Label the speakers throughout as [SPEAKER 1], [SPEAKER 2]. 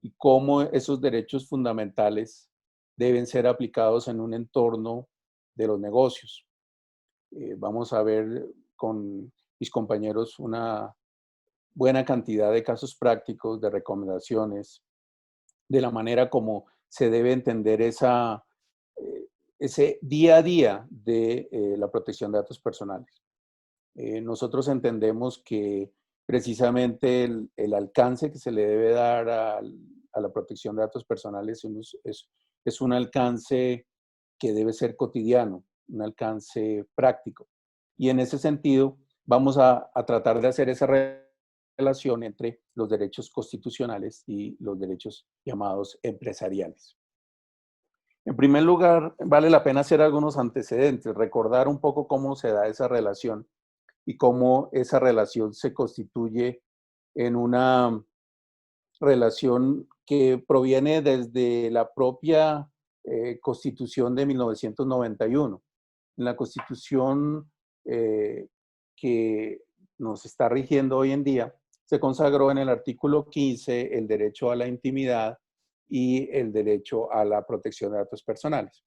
[SPEAKER 1] y cómo esos derechos fundamentales deben ser aplicados en un entorno de los negocios. Vamos a ver con mis compañeros una buena cantidad de casos prácticos, de recomendaciones, de la manera como se debe entender ese día a día de la protección de datos personales. Nosotros entendemos que precisamente el alcance que se le debe dar a la protección de datos personales es un alcance que debe ser cotidiano, un alcance práctico. Y en ese sentido, vamos a tratar de hacer esa relación entre los derechos constitucionales y los derechos llamados empresariales. En primer lugar, vale la pena hacer algunos antecedentes, recordar un poco cómo se da esa relación y cómo esa relación se constituye en una relación que proviene desde la propia Constitución de 1991. En la Constitución que nos está rigiendo hoy en día, se consagró en el artículo 15 el derecho a la intimidad y el derecho a la protección de datos personales.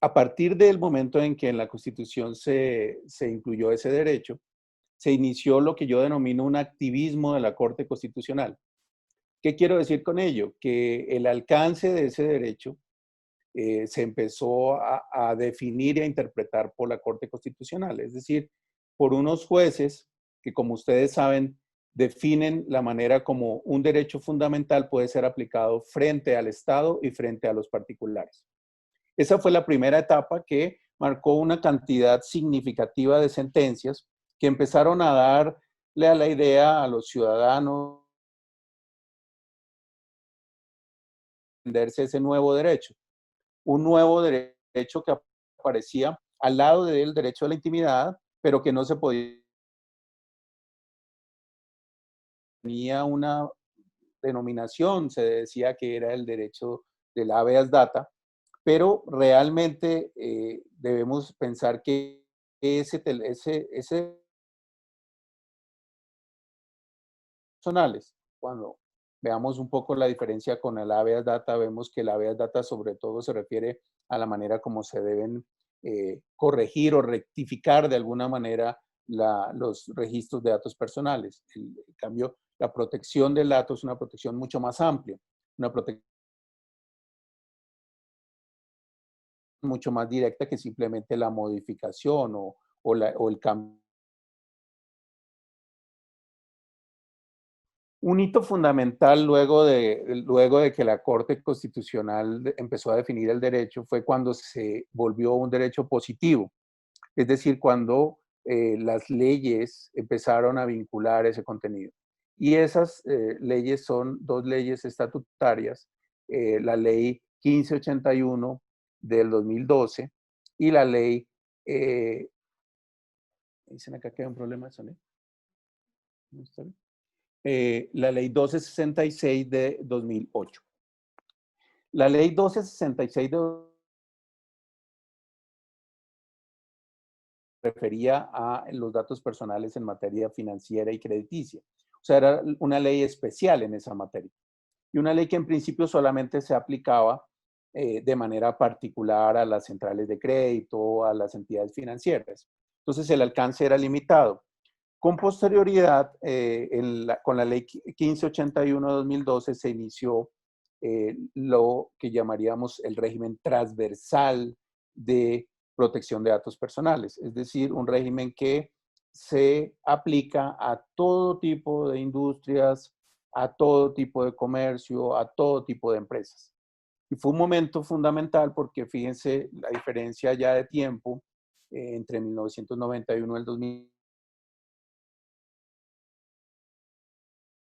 [SPEAKER 1] A partir del momento en que en la Constitución se incluyó ese derecho, se inició lo que yo denomino un activismo de la Corte Constitucional. ¿Qué quiero decir con ello? Que el alcance de ese derecho se empezó a definir y a interpretar por la Corte Constitucional, es decir, por unos jueces que, como ustedes saben, definen la manera como un derecho fundamental puede ser aplicado frente al Estado y frente a los particulares. Esa fue la primera etapa que marcó una cantidad significativa de sentencias que empezaron a darle a la idea a los ciudadanos entenderse ese nuevo derecho. Un nuevo derecho que aparecía al lado del derecho a la intimidad, pero que no se podía, tenía una denominación, se decía que era el derecho del habeas data, pero realmente debemos pensar que ese personales, cuando veamos un poco la diferencia con el habeas data, vemos que el habeas data sobre todo se refiere a la manera como se deben corregir o rectificar de alguna manera los registros de datos personales. En cambio, la protección del dato es una protección mucho más amplia, una protección mucho más directa que simplemente la modificación o el cambio. Un hito fundamental luego de que la Corte Constitucional empezó a definir el derecho fue cuando se volvió un derecho positivo, es decir, cuando las leyes empezaron a vincular ese contenido. Y esas leyes son dos leyes estatutarias, la ley 1581 del 2012 y la ley, dicen acá que hay un problema de sonido. ¿No está bien? La ley 1266 de 2008. La ley 1266 refería a los datos personales en materia financiera y crediticia. O sea, era una ley especial en esa materia. Y una ley que en principio solamente se aplicaba de manera particular a las centrales de crédito, a las entidades financieras. Entonces el alcance era limitado. Con posterioridad, con la ley 1581 de 2012 se inició lo que llamaríamos el régimen transversal de protección de datos personales, es decir, un régimen que se aplica a todo tipo de industrias, a todo tipo de comercio, a todo tipo de empresas. Y fue un momento fundamental porque fíjense la diferencia ya de tiempo entre 1991 y el 2000.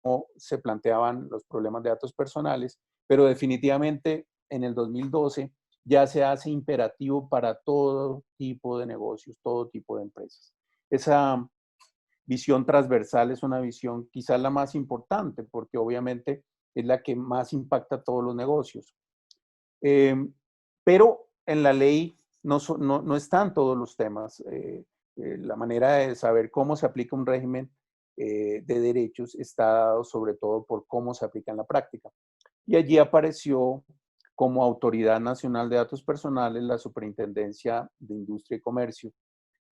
[SPEAKER 1] Cómo se planteaban los problemas de datos personales, pero definitivamente en el 2012 ya se hace imperativo para todo tipo de negocios, todo tipo de empresas. Esa visión transversal es una visión quizás la más importante porque obviamente es la que más impacta a todos los negocios. Eh, pero en la ley no están todos los temas. La manera de saber cómo se aplica un régimen de derechos está dado sobre todo por cómo se aplica en la práctica. Y allí apareció como Autoridad Nacional de Datos Personales la Superintendencia de Industria y Comercio,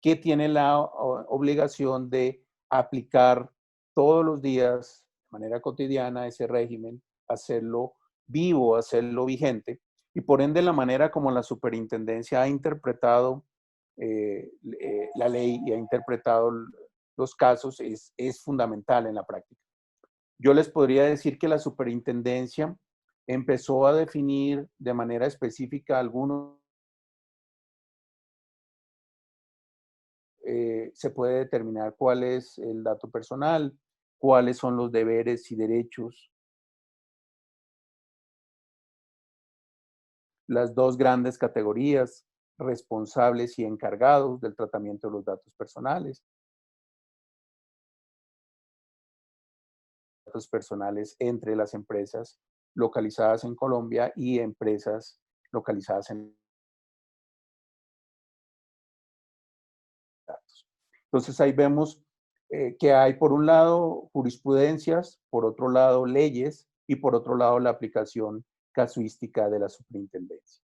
[SPEAKER 1] que tiene la obligación de aplicar todos los días, de manera cotidiana, ese régimen, hacerlo vivo, hacerlo vigente, y por ende la manera como la superintendencia ha interpretado la ley y ha interpretado los casos es fundamental en la práctica. Yo les podría decir que la superintendencia empezó a definir de manera específica algunos, se puede determinar cuál es el dato personal, cuáles son los deberes y derechos, las dos grandes categorías, responsables y encargados del tratamiento de los datos personales, datos personales entre las empresas localizadas en Colombia y empresas localizadas en datos. Entonces ahí vemos que hay por un lado jurisprudencias, por otro lado leyes y por otro lado la aplicación casuística de la superintendencia.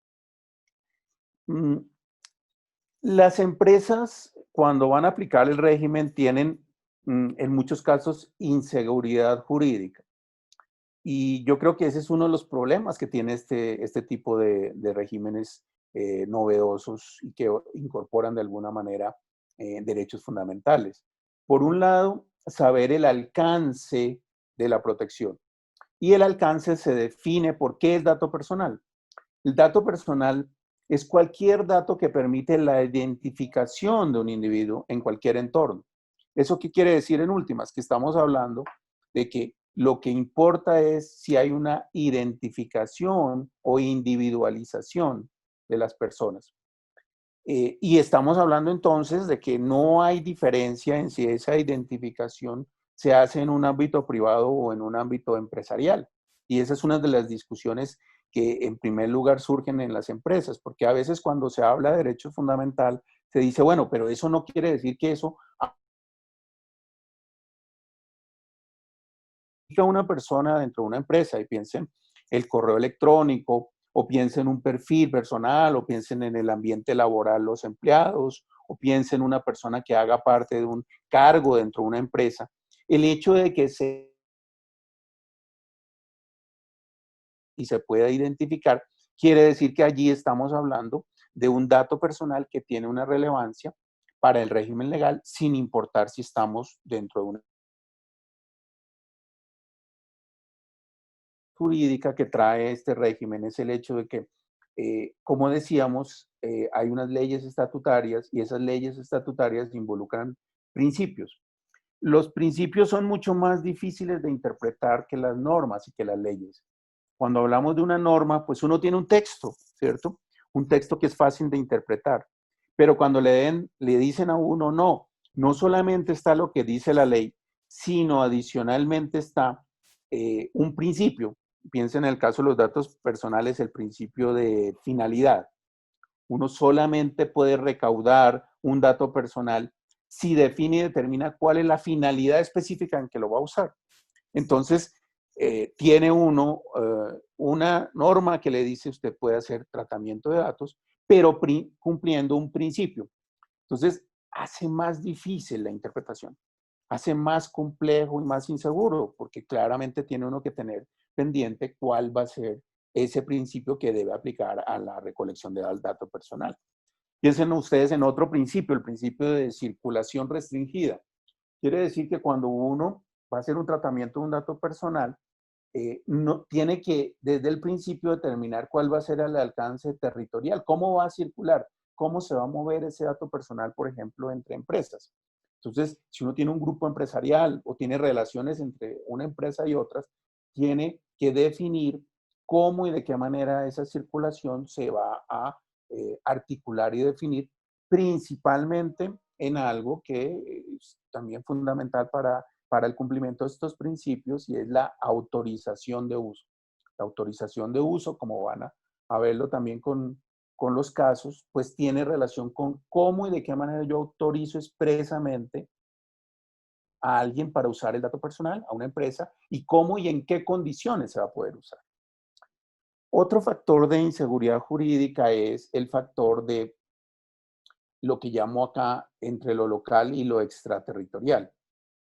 [SPEAKER 1] Mm, Las empresas cuando van a aplicar el régimen tienen en muchos casos inseguridad jurídica. Y yo creo que ese es uno de los problemas que tiene este tipo de regímenes novedosos y que incorporan de alguna manera derechos fundamentales. Por un lado, saber el alcance de la protección. Y el alcance se define por qué es dato personal. El dato personal es cualquier dato que permite la identificación de un individuo en cualquier entorno. ¿Eso qué quiere decir en últimas? Que estamos hablando de que lo que importa es si hay una identificación o individualización de las personas. Y estamos hablando entonces de que no hay diferencia en si esa identificación se hace en un ámbito privado o en un ámbito empresarial. Y esa es una de las discusiones que en primer lugar surgen en las empresas, porque a veces cuando se habla de derecho fundamental, se dice, bueno, pero eso no quiere decir que eso aplica a una persona dentro de una empresa y piensen el correo electrónico, o piensen un perfil personal, o piensen en el ambiente laboral los empleados, o piensen una persona que haga parte de un cargo dentro de una empresa. El hecho de que se pueda identificar quiere decir que allí estamos hablando de un dato personal que tiene una relevancia para el régimen legal sin importar si estamos dentro de una jurídica que trae este régimen es el hecho de que, como decíamos, hay unas leyes estatutarias y esas leyes estatutarias involucran principios. Los principios son mucho más difíciles de interpretar que las normas y que las leyes. Cuando hablamos de una norma, pues uno tiene un texto, ¿cierto? Un texto que es fácil de interpretar. Pero cuando le dicen a uno, no, no solamente está lo que dice la ley, sino adicionalmente está un principio. Piensa en el caso de los datos personales, el principio de finalidad. Uno solamente puede recaudar un dato personal si define y determina cuál es la finalidad específica en que lo va a usar. Entonces, tiene uno una norma que le dice usted puede hacer tratamiento de datos, pero cumpliendo un principio. Entonces, hace más difícil la interpretación, hace más complejo y más inseguro, porque claramente tiene uno que tener pendiente cuál va a ser ese principio que debe aplicar a la recolección de datos personal. Piensen ustedes en otro principio, el principio de circulación restringida. Quiere decir que cuando uno va a hacer un tratamiento de un dato personal, no, tiene que desde el principio determinar cuál va a ser el alcance territorial, cómo va a circular, cómo se va a mover ese dato personal, por ejemplo, entre empresas. Entonces, si uno tiene un grupo empresarial o tiene relaciones entre una empresa y otras, tiene que definir cómo y de qué manera esa circulación se va a articular y definir, principalmente en algo que es también fundamental para el cumplimiento de estos principios y es la autorización de uso. La autorización de uso, como van a verlo también con los casos, pues tiene relación con cómo y de qué manera yo autorizo expresamente a alguien para usar el dato personal, a una empresa, y cómo y en qué condiciones se va a poder usar. Otro factor de inseguridad jurídica es el factor de lo que llamo acá entre lo local y lo extraterritorial.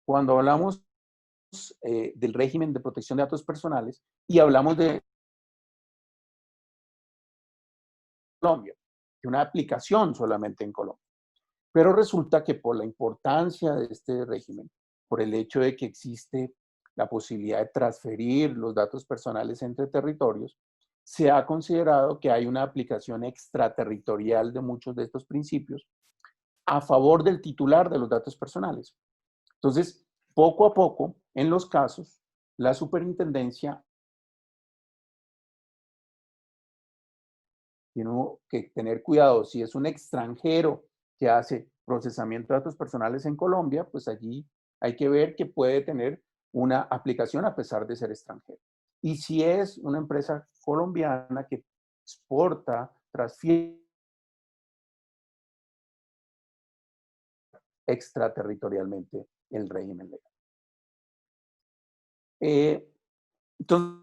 [SPEAKER 1] Cuando hablamos del régimen de protección de datos personales y hablamos de Colombia, de una aplicación solamente en Colombia. Pero resulta que por la importancia de este régimen, por el hecho de que existe la posibilidad de transferir los datos personales entre territorios, se ha considerado que hay una aplicación extraterritorial de muchos de estos principios a favor del titular de los datos personales. Entonces, poco a poco, en los casos, la superintendencia tiene que tener cuidado. Si es un extranjero que hace procesamiento de datos personales en Colombia, pues allí hay que ver que puede tener una aplicación a pesar de ser extranjero. Y si es una empresa colombiana que exporta, transfiere extraterritorialmente el régimen legal. Entonces,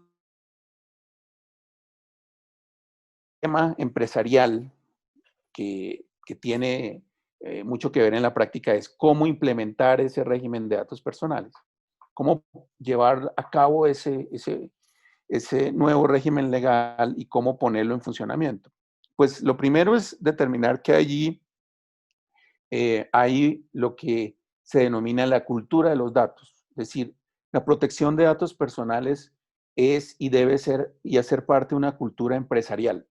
[SPEAKER 1] el tema empresarial que tiene mucho que ver en la práctica es cómo implementar ese régimen de datos personales, cómo llevar a cabo ese nuevo régimen legal y cómo ponerlo en funcionamiento. Pues lo primero es determinar que allí hay lo que se denomina la cultura de los datos, es decir, la protección de datos personales es y debe ser y hacer parte de una cultura empresarial.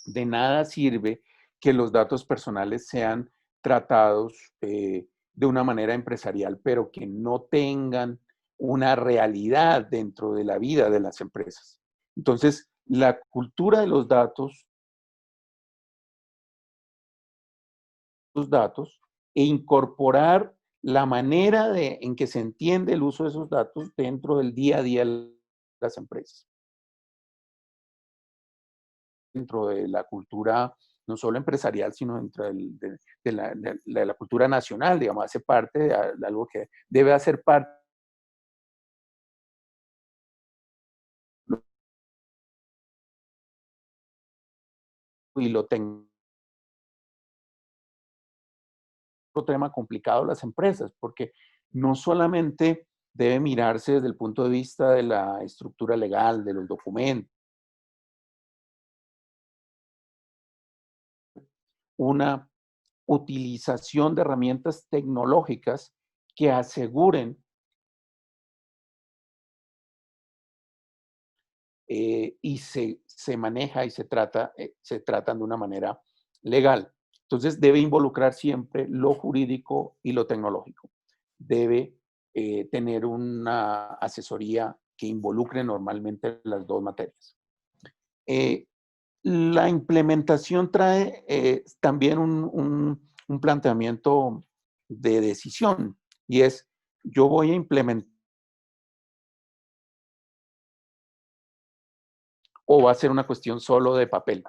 [SPEAKER 1] De nada sirve que los datos personales sean tratados de una manera empresarial, pero que no tengan una realidad dentro de la vida de las empresas. Entonces, la cultura de los datos e incorporar la manera en que se entiende el uso de esos datos dentro del día a día de las empresas. Dentro de la cultura no solo empresarial, sino dentro de la cultura nacional, digamos, hace parte de algo que debe hacer parte y lo tengo. Otro tema complicado las empresas, porque no solamente debe mirarse desde el punto de vista de la estructura legal, de los documentos, una utilización de herramientas tecnológicas que aseguren y se maneja y se tratan de una manera legal. Entonces debe involucrar siempre lo jurídico y lo tecnológico. Debe tener una asesoría que involucre normalmente las dos materias. Eh, la implementación trae también un planteamiento de decisión y es, yo voy a implementar o va a ser una cuestión solo de papel.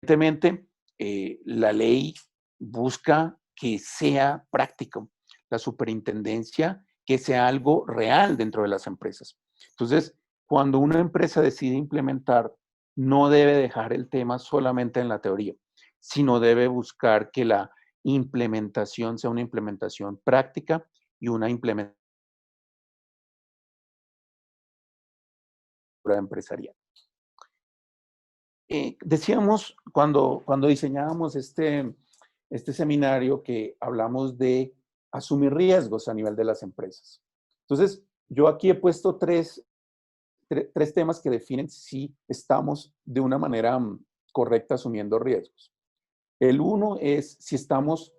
[SPEAKER 1] Evidentemente, la ley busca que sea práctico, la superintendencia, que sea algo real dentro de las empresas. Entonces, cuando una empresa decide implementar, no debe dejar el tema solamente en la teoría, sino debe buscar que la implementación sea una implementación práctica y una implementación empresarial. Decíamos cuando diseñábamos este seminario que hablamos de asumir riesgos a nivel de las empresas. Entonces, yo aquí he puesto tres temas que definen si estamos de una manera correcta asumiendo riesgos. El uno es si estamos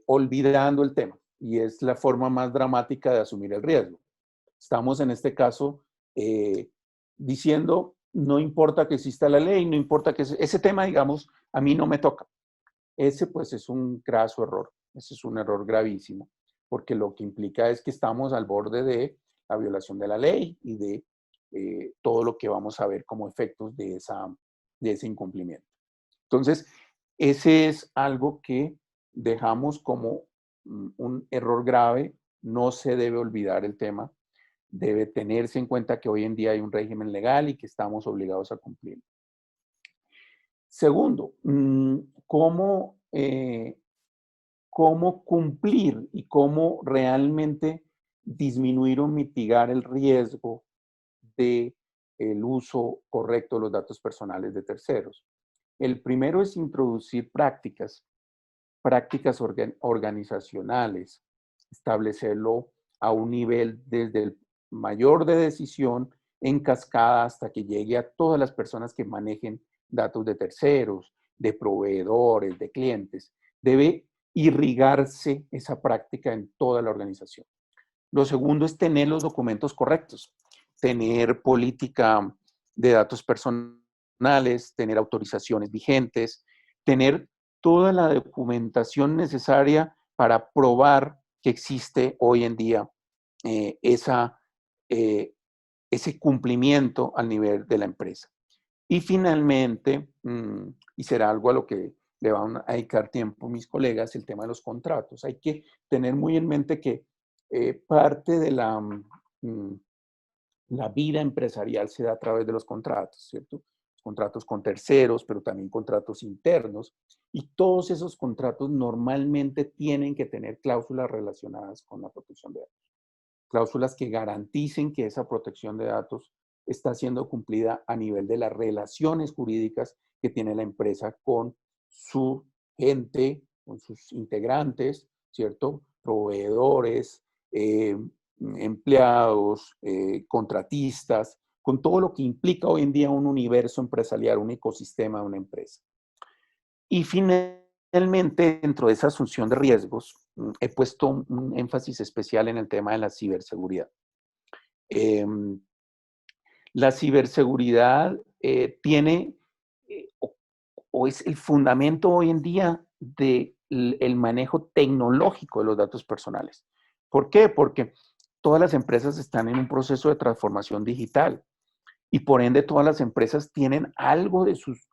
[SPEAKER 1] olvidando el tema y es la forma más dramática de asumir el riesgo. Estamos en este caso diciendo, no importa que exista la ley, no importa que ese tema, digamos, a mí no me toca. Ese pues es un graso error, ese es un error gravísimo, porque lo que implica es que estamos al borde de la violación de la ley y de todo lo que vamos a ver como efectos de ese incumplimiento. Entonces, Ese es algo que dejamos como un error grave. No se debe olvidar el tema. Debe tenerse en cuenta que hoy en día hay un régimen legal y que estamos obligados a cumplir. Segundo, cómo cumplir y cómo realmente disminuir o mitigar el riesgo de el uso correcto de los datos personales de terceros. El primero es introducir prácticas organizacionales, establecerlo a un nivel desde el mayor de decisión en cascada hasta que llegue a todas las personas que manejen datos de terceros, de proveedores, de clientes. Debe irrigarse esa práctica en toda la organización. Lo segundo es tener los documentos correctos, tener política de datos personales, tener autorizaciones vigentes, tener toda la documentación necesaria para probar que existe hoy en día eh, esa, eh, ese cumplimiento al nivel de la empresa. Y finalmente, y será algo a lo que le van a dedicar tiempo mis colegas, el tema de los contratos. Hay que tener muy en mente que parte de la vida empresarial se da a través de los contratos, ¿cierto? Contratos con terceros, pero también contratos internos. Y todos esos contratos normalmente tienen que tener cláusulas relacionadas con la protección de datos. Cláusulas que garanticen que esa protección de datos está siendo cumplida a nivel de las relaciones jurídicas que tiene la empresa con su gente, con sus integrantes, ¿cierto? Proveedores, empleados, contratistas, con todo lo que implica hoy en día un universo empresarial, un ecosistema de una empresa. Y finalmente, dentro de esa asunción de riesgos, he puesto un énfasis especial en el tema de la ciberseguridad. Em, la ciberseguridad tiene o es el fundamento hoy en día del manejo tecnológico de los datos personales. ¿Por qué? Porque todas las empresas están en un proceso de transformación digital y por ende todas las empresas tienen algo de sus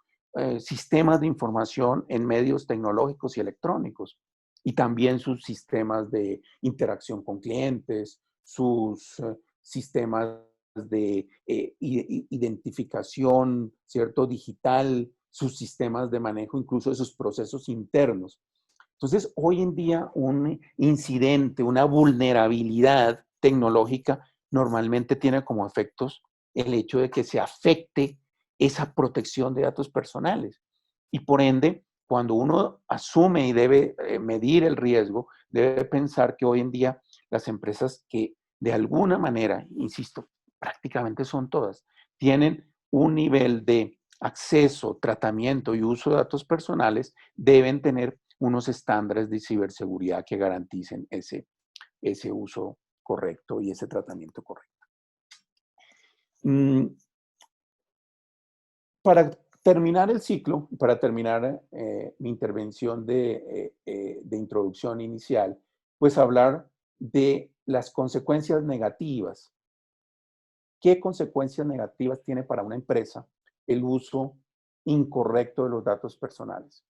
[SPEAKER 1] sistemas de información en medios tecnológicos y electrónicos y también sus sistemas de interacción con clientes, sus sistemas de identificación, ¿cierto? Digital, sus sistemas de manejo, incluso de sus procesos internos. Entonces, hoy en día, un incidente, una vulnerabilidad tecnológica normalmente tiene como efectos el hecho de que se afecte esa protección de datos personales. Y por ende, cuando uno asume y debe medir el riesgo, debe pensar que hoy en día las empresas que de alguna manera, insisto, prácticamente son todas, tienen un nivel de acceso, tratamiento y uso de datos personales, deben tener unos estándares de ciberseguridad que garanticen ese uso correcto y ese tratamiento correcto. Para terminar el ciclo, para terminar mi intervención de introducción inicial, pues hablar de las consecuencias negativas. ¿Qué consecuencias negativas tiene para una empresa el uso incorrecto de los datos personales?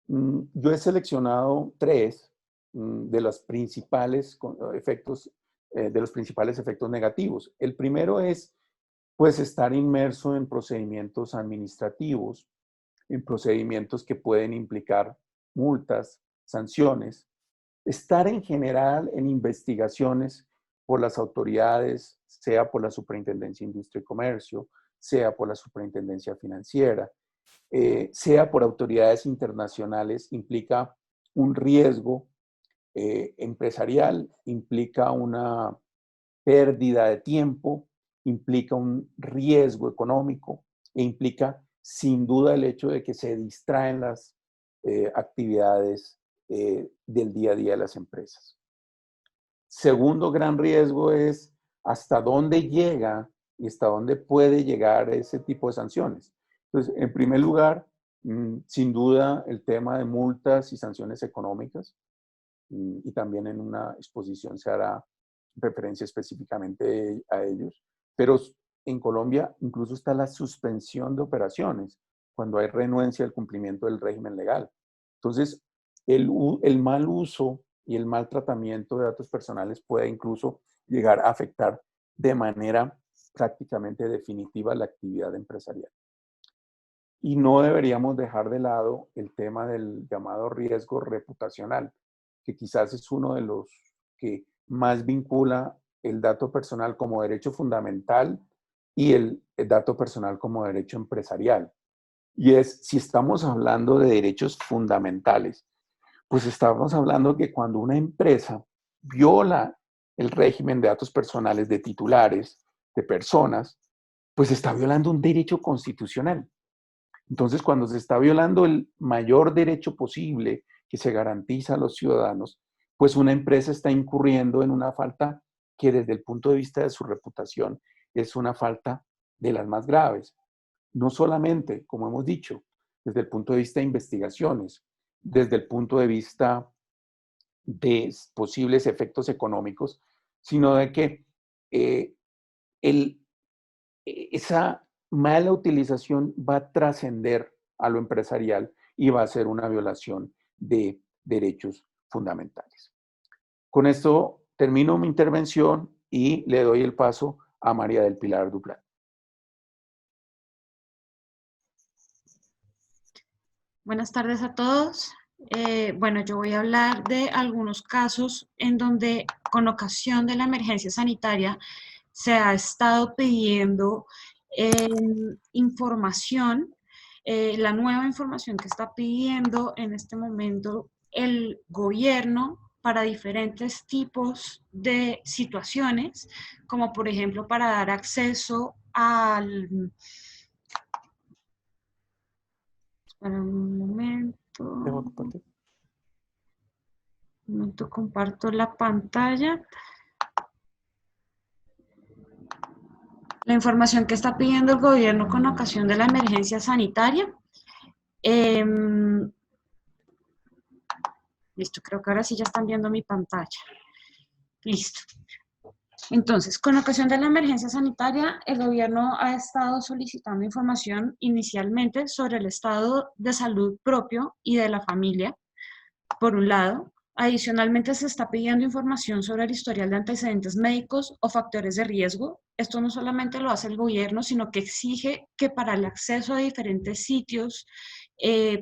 [SPEAKER 1] Yo he seleccionado tres de los principales efectos, de los principales efectos negativos. El primero es, pues, estar inmerso en procedimientos administrativos, en procedimientos que pueden implicar multas, sanciones, estar en general en investigaciones por las autoridades, sea por la Superintendencia de Industria y Comercio, sea por la Superintendencia Financiera, sea por autoridades internacionales, implica un riesgo empresarial, implica una pérdida de tiempo, implica un riesgo económico e implica sin duda el hecho de que se distraen las actividades del día a día de las empresas. Segundo gran riesgo es hasta dónde llega y hasta dónde puede llegar ese tipo de sanciones. Entonces, en primer lugar, sin duda el tema de multas y sanciones económicas, y también en una exposición se hará referencia específicamente a ellos, pero en Colombia incluso está la suspensión de operaciones cuando hay renuencia al cumplimiento del régimen legal. Entonces, el mal uso y el mal tratamiento de datos personales puede incluso llegar a afectar de manera prácticamente definitiva la actividad empresarial. Y no deberíamos dejar de lado el tema del llamado riesgo reputacional, que quizás es uno de los que más vincula el dato personal como derecho fundamental y el dato personal como derecho empresarial. Y es, si estamos hablando de derechos fundamentales, pues estamos hablando que cuando una empresa viola el régimen de datos personales de titulares, de personas, pues está violando un derecho constitucional. Entonces, cuando se está violando el mayor derecho posible que se garantiza a los ciudadanos, pues una empresa está incurriendo en una falta que desde el punto de vista de su reputación es una falta de las más graves. No solamente, como hemos dicho, desde el punto de vista de investigaciones, desde el punto de vista de posibles efectos económicos, sino de que el, esa mala utilización va a trascender a lo empresarial y va a ser una violación de derechos fundamentales. Con esto termino mi intervención y le doy el paso a María del Pilar Duplán.
[SPEAKER 2] Buenas tardes a todos. Bueno, yo voy a hablar de algunos casos en donde con ocasión de la emergencia sanitaria se ha estado pidiendo información, la nueva información que está pidiendo en este momento el gobierno para diferentes tipos de situaciones, como por ejemplo para dar acceso al... Para un momento comparto la pantalla. La información que está pidiendo el gobierno con ocasión de la emergencia sanitaria. Listo, creo que ahora sí ya están viendo mi pantalla. Listo. Entonces, con ocasión de la emergencia sanitaria, el gobierno ha estado solicitando información inicialmente sobre el estado de salud propio y de la familia, por un lado. Adicionalmente, se está pidiendo información sobre el historial de antecedentes médicos o factores de riesgo. Esto no solamente lo hace el gobierno, sino que exige que para el acceso a diferentes sitios,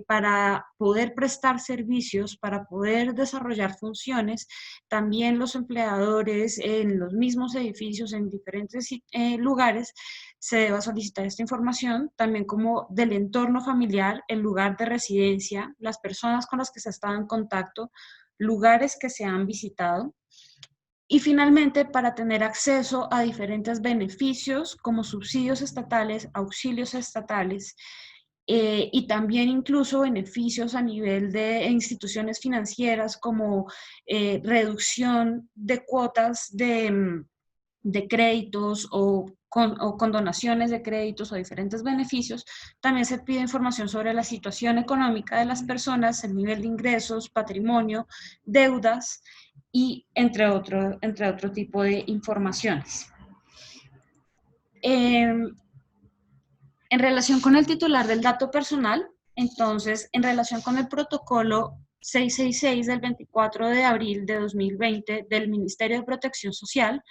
[SPEAKER 2] para poder prestar servicios, para poder desarrollar funciones, también los empleadores en los mismos edificios, en diferentes lugares, se deba solicitar esta información, también como del entorno familiar, el lugar de residencia, las personas con las que se ha estado en contacto, lugares que se han visitado. Y finalmente, para tener acceso a diferentes beneficios como subsidios estatales, auxilios estatales, y también incluso beneficios a nivel de instituciones financieras como reducción de cuotas de créditos o condonaciones de créditos o diferentes beneficios. También se pide información sobre la situación económica de las personas, el nivel de ingresos, patrimonio, deudas y entre otro tipo de informaciones. En relación con el titular del dato personal, entonces, en relación con el protocolo 666 del 24 de abril de 2020 del Ministerio de Protección Social,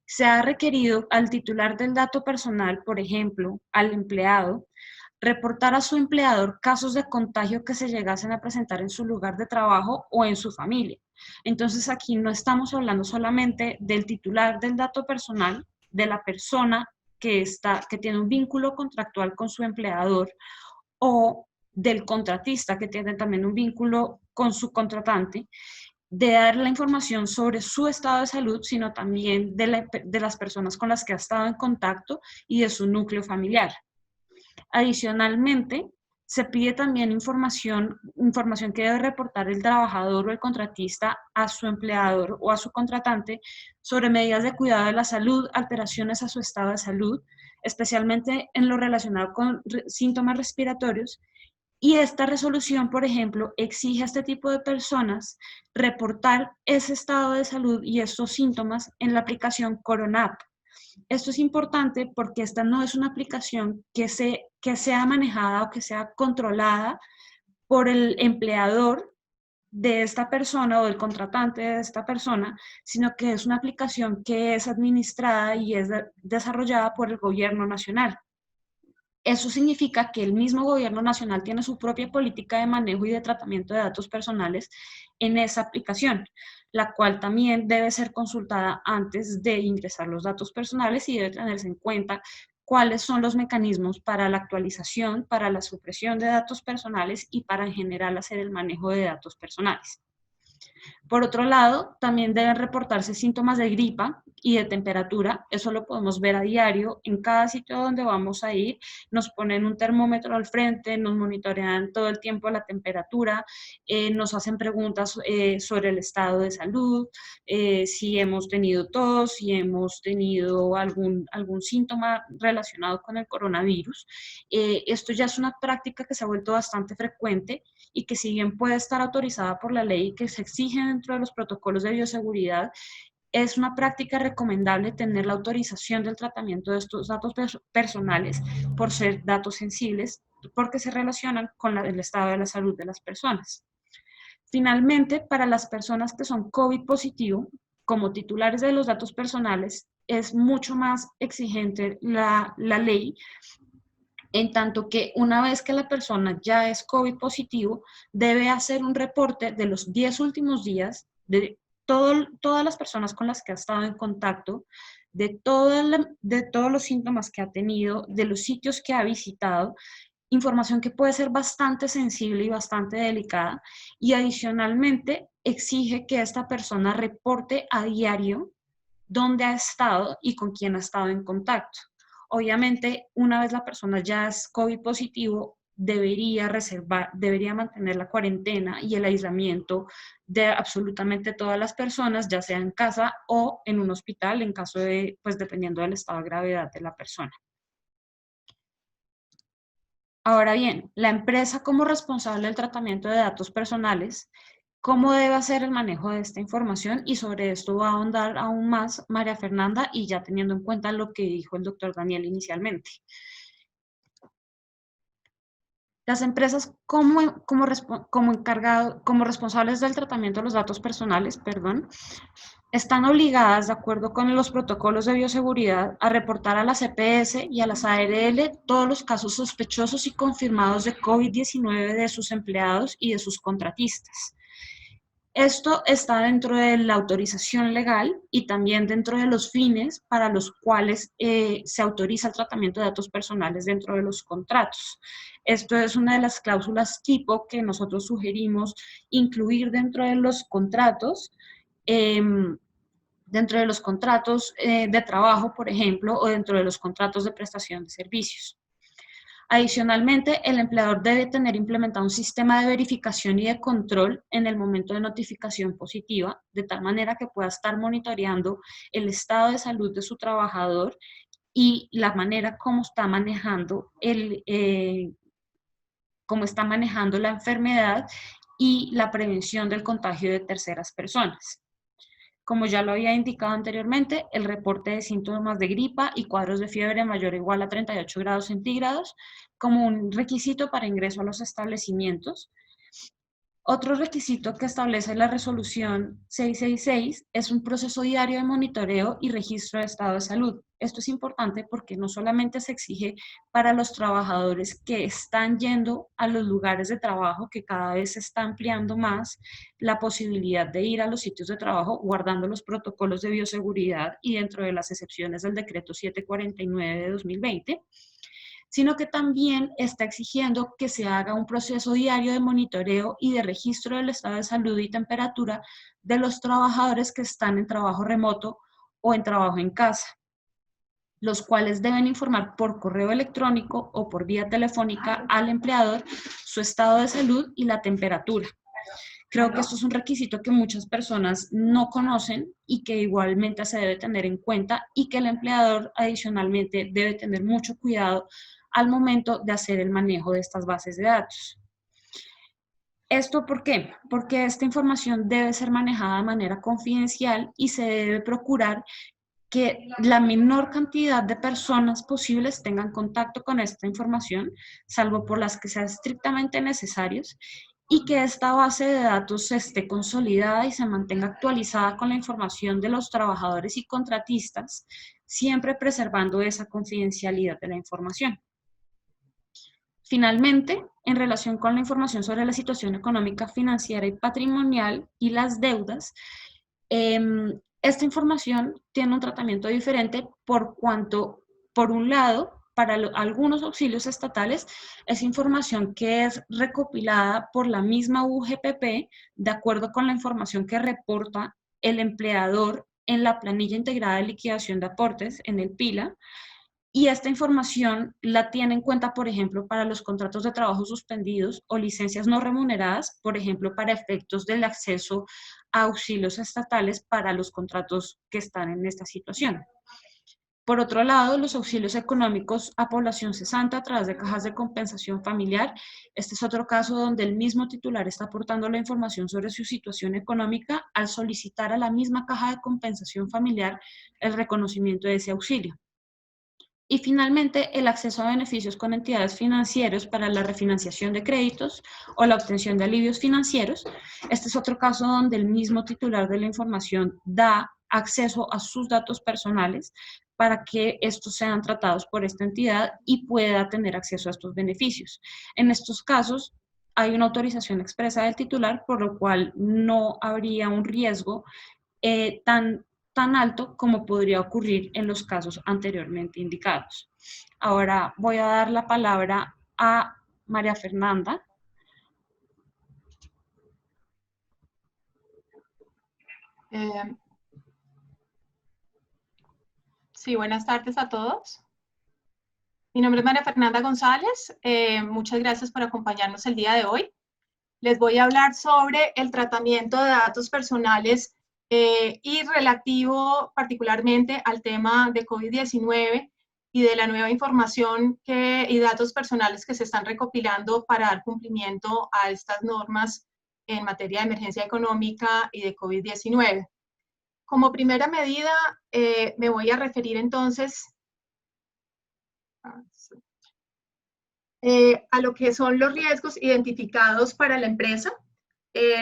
[SPEAKER 2] se ha requerido al titular del dato personal, por ejemplo, al empleado, reportar a su empleador casos de contagio que se llegasen a presentar en su lugar de trabajo o en su familia. Entonces, aquí no estamos hablando solamente del titular del dato personal, de la persona que tiene un vínculo contractual con su empleador, o del contratista que tiene también un vínculo con su contratante, de dar la información sobre su estado de salud, sino también de las personas con las que ha estado en contacto y de su núcleo familiar. Adicionalmente, se pide también información que debe reportar el trabajador o el contratista a su empleador o a su contratante sobre medidas de cuidado de la salud, alteraciones a su estado de salud, especialmente en lo relacionado con síntomas respiratorios. Y esta resolución, por ejemplo, exige a este tipo de personas reportar ese estado de salud y estos síntomas en la aplicación Corona App. Esto es importante porque esta no es una aplicación que sea manejada o que sea controlada por el empleador de esta persona o del contratante de esta persona, sino que es una aplicación que es administrada y es desarrollada por el gobierno nacional. Eso significa que el mismo gobierno nacional tiene su propia política de manejo y de tratamiento de datos personales en esa aplicación, la cual también debe ser consultada antes de ingresar los datos personales y debe tenerse en cuenta cuáles son los mecanismos para la actualización, para la supresión de datos personales y para en general hacer el manejo de datos personales. Por otro lado, también deben reportarse síntomas de gripa y de temperatura. Eso lo podemos ver a diario. En cada sitio donde vamos a ir, nos ponen un termómetro al frente, nos monitorean todo el tiempo la temperatura, nos hacen preguntas sobre el estado de salud, si hemos tenido tos, si hemos tenido algún síntoma relacionado con el coronavirus. Esto ya es una práctica que se ha vuelto bastante frecuente y que si bien puede estar autorizada por la ley y que se exige dentro de los protocolos de bioseguridad, es una práctica recomendable tener la autorización del tratamiento de estos datos personales por ser datos sensibles, porque se relacionan con el estado de la salud de las personas. Finalmente, para las personas que son COVID positivo, como titulares de los datos personales, es mucho más exigente la ley, en tanto que una vez que la persona ya es COVID positivo, debe hacer un reporte de los 10 últimos días, de todas las personas con las que ha estado en contacto, de todos los síntomas que ha tenido, de los sitios que ha visitado, información que puede ser bastante sensible y bastante delicada, y adicionalmente exige que esta persona reporte a diario dónde ha estado y con quién ha estado en contacto. Obviamente, una vez la persona ya es COVID positivo, debería mantener la cuarentena y el aislamiento de absolutamente todas las personas, ya sea en casa o en un hospital, en caso de, pues dependiendo del estado de gravedad de la persona. Ahora bien, la empresa como responsable del tratamiento de datos personales, ¿cómo debe hacer el manejo de esta información? Y sobre esto va a ahondar aún más María Fernanda y ya teniendo en cuenta lo que dijo el doctor Daniel inicialmente. Las empresas como responsables del tratamiento de los datos personales, están obligadas, de acuerdo con los protocolos de bioseguridad, a reportar a la CPS y a las ARL todos los casos sospechosos y confirmados de COVID-19 de sus empleados y de sus contratistas. Esto está dentro de la autorización legal y también dentro de los fines para los cuales se autoriza el tratamiento de datos personales dentro de los contratos. Esto es una de las cláusulas tipo que nosotros sugerimos incluir dentro de los contratos, de trabajo, por ejemplo, o dentro de los contratos de prestación de servicios. Adicionalmente, el empleador debe tener implementado un sistema de verificación y de control en el momento de notificación positiva, de tal manera que pueda estar monitoreando el estado de salud de su trabajador y la manera como está manejando la enfermedad y la prevención del contagio de terceras personas. Como ya lo había indicado anteriormente, el reporte de síntomas de gripa y cuadros de fiebre mayor o igual a 38 grados centígrados como un requisito para ingreso a los establecimientos. Otro requisito que establece la resolución 666 es un proceso diario de monitoreo y registro de estado de salud. Esto es importante porque no solamente se exige para los trabajadores que están yendo a los lugares de trabajo, que cada vez se está ampliando más la posibilidad de ir a los sitios de trabajo guardando los protocolos de bioseguridad y dentro de las excepciones del decreto 749 de 2020, sino que también está exigiendo que se haga un proceso diario de monitoreo y de registro del estado de salud y temperatura de los trabajadores que están en trabajo remoto o en trabajo en casa, los cuales deben informar por correo electrónico o por vía telefónica al empleador su estado de salud y la temperatura. Creo que esto es un requisito que muchas personas no conocen y que igualmente se debe tener en cuenta y que el empleador adicionalmente debe tener mucho cuidado al momento de hacer el manejo de estas bases de datos. ¿Esto por qué? Porque esta información debe ser manejada de manera confidencial y se debe procurar que la menor cantidad de personas posibles tengan contacto con esta información, salvo por las que sean estrictamente necesarios, y que esta base de datos esté consolidada y se mantenga actualizada con la información de los trabajadores y contratistas, siempre preservando esa confidencialidad de la información. Finalmente, en relación con la información sobre la situación económica, financiera y patrimonial y las deudas, esta información tiene un tratamiento diferente por cuanto, por un lado, para algunos auxilios estatales, es información que es recopilada por la misma UGPP de acuerdo con la información que reporta el empleador en la planilla integrada de liquidación de aportes, en el PILA, y esta información la tiene en cuenta, por ejemplo, para los contratos de trabajo suspendidos o licencias no remuneradas, por ejemplo, para efectos del acceso a auxilios estatales para los contratos que están en esta situación. Por otro lado, los auxilios económicos a población cesante a través de cajas de compensación familiar. Este es otro caso donde el mismo titular está aportando la información sobre su situación económica al solicitar a la misma caja de compensación familiar el reconocimiento de ese auxilio. Y finalmente, el acceso a beneficios con entidades financieras para la refinanciación de créditos o la obtención de alivios financieros. Este es otro caso donde el mismo titular de la información da acceso a sus datos personales para que estos sean tratados por esta entidad y pueda tener acceso a estos beneficios. En estos casos, hay una autorización expresa del titular, por lo cual no habría un riesgo tan alto como podría ocurrir en los casos anteriormente indicados. Ahora voy a dar la palabra a María Fernanda.
[SPEAKER 3] Sí, buenas tardes a todos. Mi nombre es María Fernanda González. Muchas gracias por acompañarnos el día de hoy. Les voy a hablar sobre el tratamiento de datos personales y relativo particularmente al tema de COVID-19 y de la nueva información y datos personales que se están recopilando para dar cumplimiento a estas normas en materia de emergencia económica y de COVID-19. Como primera medida, me voy a referir entonces a lo que son los riesgos identificados para la empresa.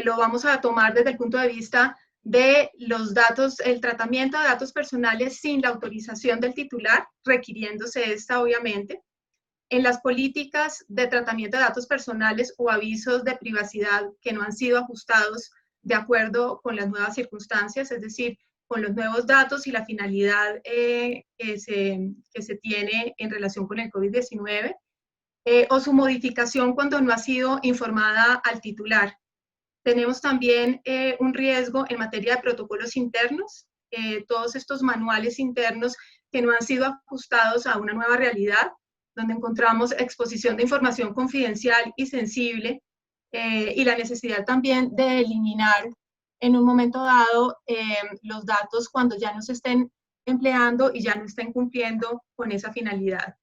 [SPEAKER 3] Lo vamos a tomar desde el punto de vista de los datos, el tratamiento de datos personales sin la autorización del titular, requiriéndose esta obviamente. En las políticas de tratamiento de datos personales o avisos de privacidad que no han sido ajustados de acuerdo con las nuevas circunstancias, es decir, con los nuevos datos y la finalidad que se tiene en relación con el COVID-19, o su modificación cuando no ha sido informada al titular. Tenemos también un riesgo en materia de protocolos internos, todos estos manuales internos que no han sido ajustados a una nueva realidad, donde encontramos exposición de información confidencial y sensible, y la necesidad también de eliminar en un momento dado los datos cuando ya no se estén empleando y ya no estén cumpliendo con esa finalidad.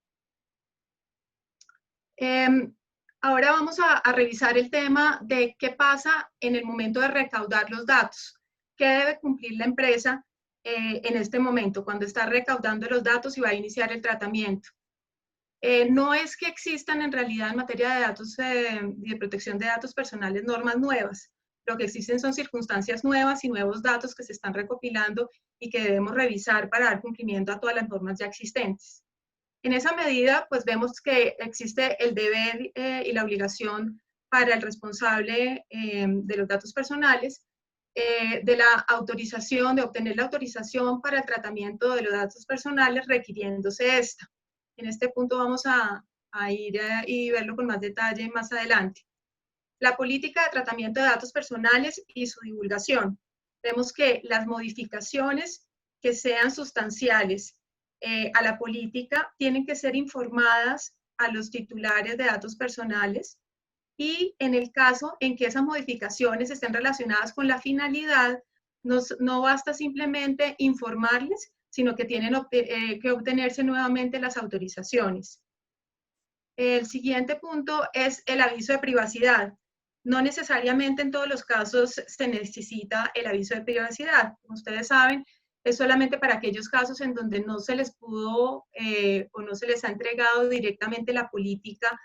[SPEAKER 3] Ahora vamos a revisar el tema de qué pasa en el momento de recaudar los datos. ¿Qué debe cumplir la empresa en este momento, cuando está recaudando los datos y va a iniciar el tratamiento? No es que existan en realidad en materia de datos y de protección de datos personales normas nuevas. Lo que existen son circunstancias nuevas y nuevos datos que se están recopilando y que debemos revisar para dar cumplimiento a todas las normas ya existentes. En esa medida, pues vemos que existe el deber y la obligación para el responsable de los datos personales de la autorización, de obtener la autorización para el tratamiento de los datos personales requiriéndose esta. En este punto vamos a ir y verlo con más detalle más adelante. La política de tratamiento de datos personales y su divulgación. Vemos que las modificaciones que sean sustanciales a la política tienen que ser informadas a los titulares de datos personales y en el caso en que esas modificaciones estén relacionadas con la finalidad, no basta simplemente informarles, sino que tienen que obtenerse nuevamente las autorizaciones. El siguiente punto es el aviso de privacidad. No necesariamente en todos los casos se necesita el aviso de privacidad. Como ustedes saben, es solamente para aquellos casos en donde no se les pudo o no se les ha entregado directamente la política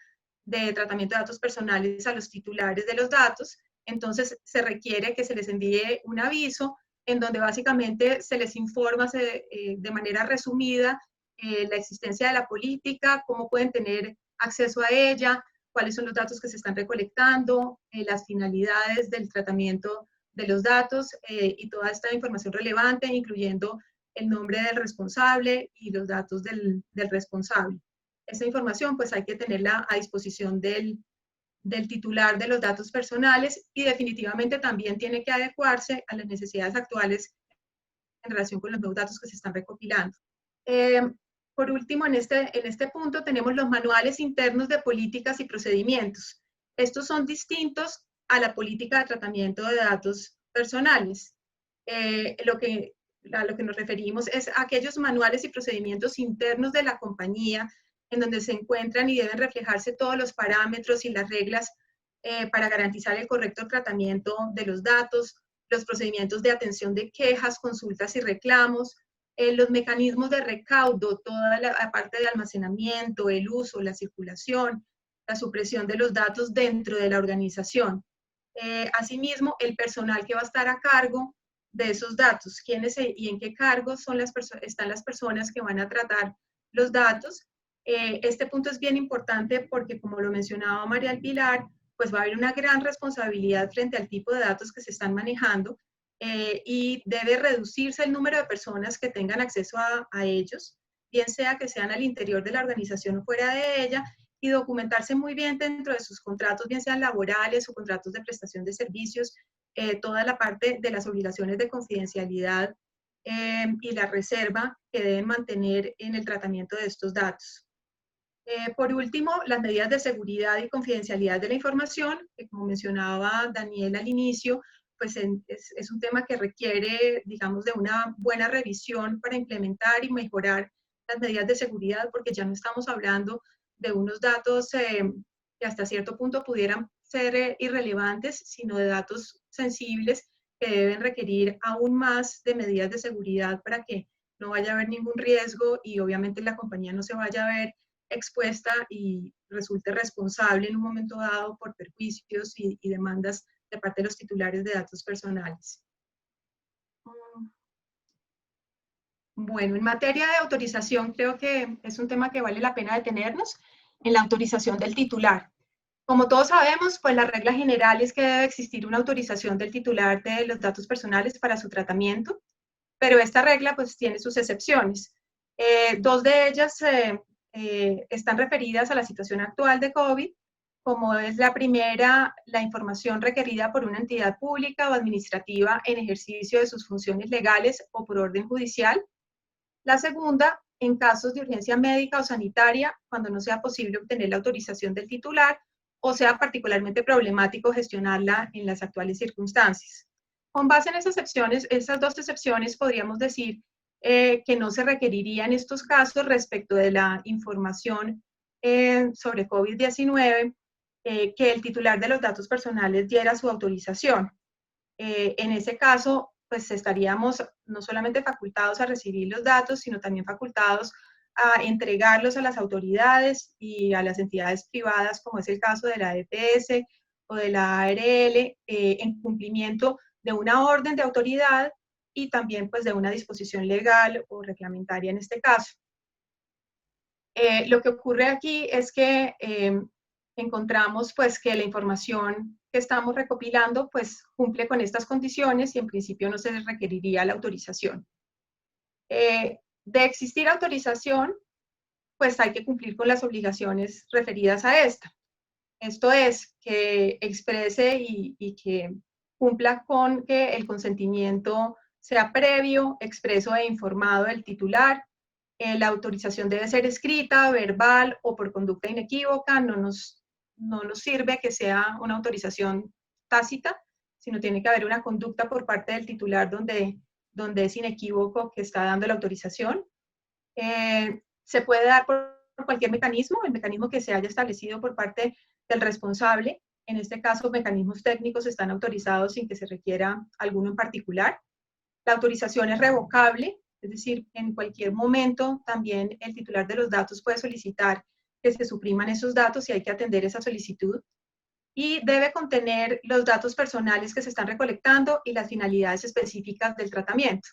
[SPEAKER 3] de tratamiento de datos personales a los titulares de los datos. Entonces se requiere que se les envíe un aviso en donde básicamente se les informa de manera resumida la existencia de la política, cómo pueden tener acceso a ella, cuáles son los datos que se están recolectando, las finalidades del tratamiento de los datos y toda esta información relevante, incluyendo el nombre del responsable y los datos del responsable. Esa información pues hay que tenerla a disposición del titular de los datos personales y definitivamente también tiene que adecuarse a las necesidades actuales en relación con los nuevos datos que se están recopilando. Por último, en este punto tenemos los manuales internos de políticas y procedimientos. Estos son distintos a la política de tratamiento de datos personales. A lo que nos referimos es a aquellos manuales y procedimientos internos de la compañía en donde se encuentran y deben reflejarse todos los parámetros y las reglas para garantizar el correcto tratamiento de los datos, los procedimientos de atención de quejas, consultas y reclamos, los mecanismos de recaudo, toda la parte de almacenamiento, el uso, la circulación, la supresión de los datos dentro de la organización. Asimismo, el personal que va a estar a cargo de esos datos, quiénes y en qué cargos están las personas que van a tratar los datos. Este punto es bien importante porque, como lo mencionaba María del Pilar, pues va a haber una gran responsabilidad frente al tipo de datos que se están manejando y debe reducirse el número de personas que tengan acceso a ellos, bien sea que sean al interior de la organización o fuera de ella, y documentarse muy bien dentro de sus contratos, bien sean laborales o contratos de prestación de servicios, toda la parte de las obligaciones de confidencialidad y la reserva que deben mantener en el tratamiento de estos datos. Por último, las medidas de seguridad y confidencialidad de la información, que como mencionaba Daniel al inicio, pues es un tema que requiere, digamos, de una buena revisión para implementar y mejorar las medidas de seguridad, porque ya no estamos hablando de unos datos que hasta cierto punto pudieran ser irrelevantes, sino de datos sensibles que deben requerir aún más de medidas de seguridad para que no vaya a haber ningún riesgo y obviamente la compañía no se vaya a ver expuesta y resulte responsable en un momento dado por perjuicios y demandas de parte de los titulares de datos personales. Bueno, en materia de autorización, creo que es un tema que vale la pena detenernos en la autorización del titular. Como todos sabemos, pues la regla general es que debe existir una autorización del titular de los datos personales para su tratamiento, pero esta regla pues tiene sus excepciones. Dos de ellas están referidas a la situación actual de COVID, como es la primera, la información requerida por una entidad pública o administrativa en ejercicio de sus funciones legales o por orden judicial. La segunda, en casos de urgencia médica o sanitaria, cuando no sea posible obtener la autorización del titular o sea particularmente problemático gestionarla en las actuales circunstancias. Con base en esas dos excepciones, podríamos decir que no se requeriría en estos casos respecto de la información sobre COVID-19 que el titular de los datos personales diera su autorización. En ese caso, pues estaríamos no solamente facultados a recibir los datos, sino también facultados a entregarlos a las autoridades y a las entidades privadas, como es el caso de la EPS o de la ARL, en cumplimiento de una orden de autoridad y también pues de una disposición legal o reglamentaria en este caso. Lo que ocurre aquí es que encontramos pues que la información que estamos recopilando pues cumple con estas condiciones y en principio no se les requeriría la autorización. De existir autorización, pues hay que cumplir con las obligaciones referidas a esta. Esto es, que exprese y que cumpla con que el consentimiento sea previo, expreso e informado del titular. La autorización debe ser escrita, verbal o por conducta inequívoca. No nos sirve que sea una autorización tácita, sino tiene que haber una conducta por parte del titular donde es inequívoco que está dando la autorización. Se puede dar por cualquier mecanismo, el mecanismo que se haya establecido por parte del responsable. En este caso, mecanismos técnicos están autorizados sin que se requiera alguno en particular. La autorización es revocable, es decir, en cualquier momento también el titular de los datos puede solicitar que se supriman esos datos y hay que atender esa solicitud. Y debe contener los datos personales que se están recolectando y las finalidades específicas del tratamiento.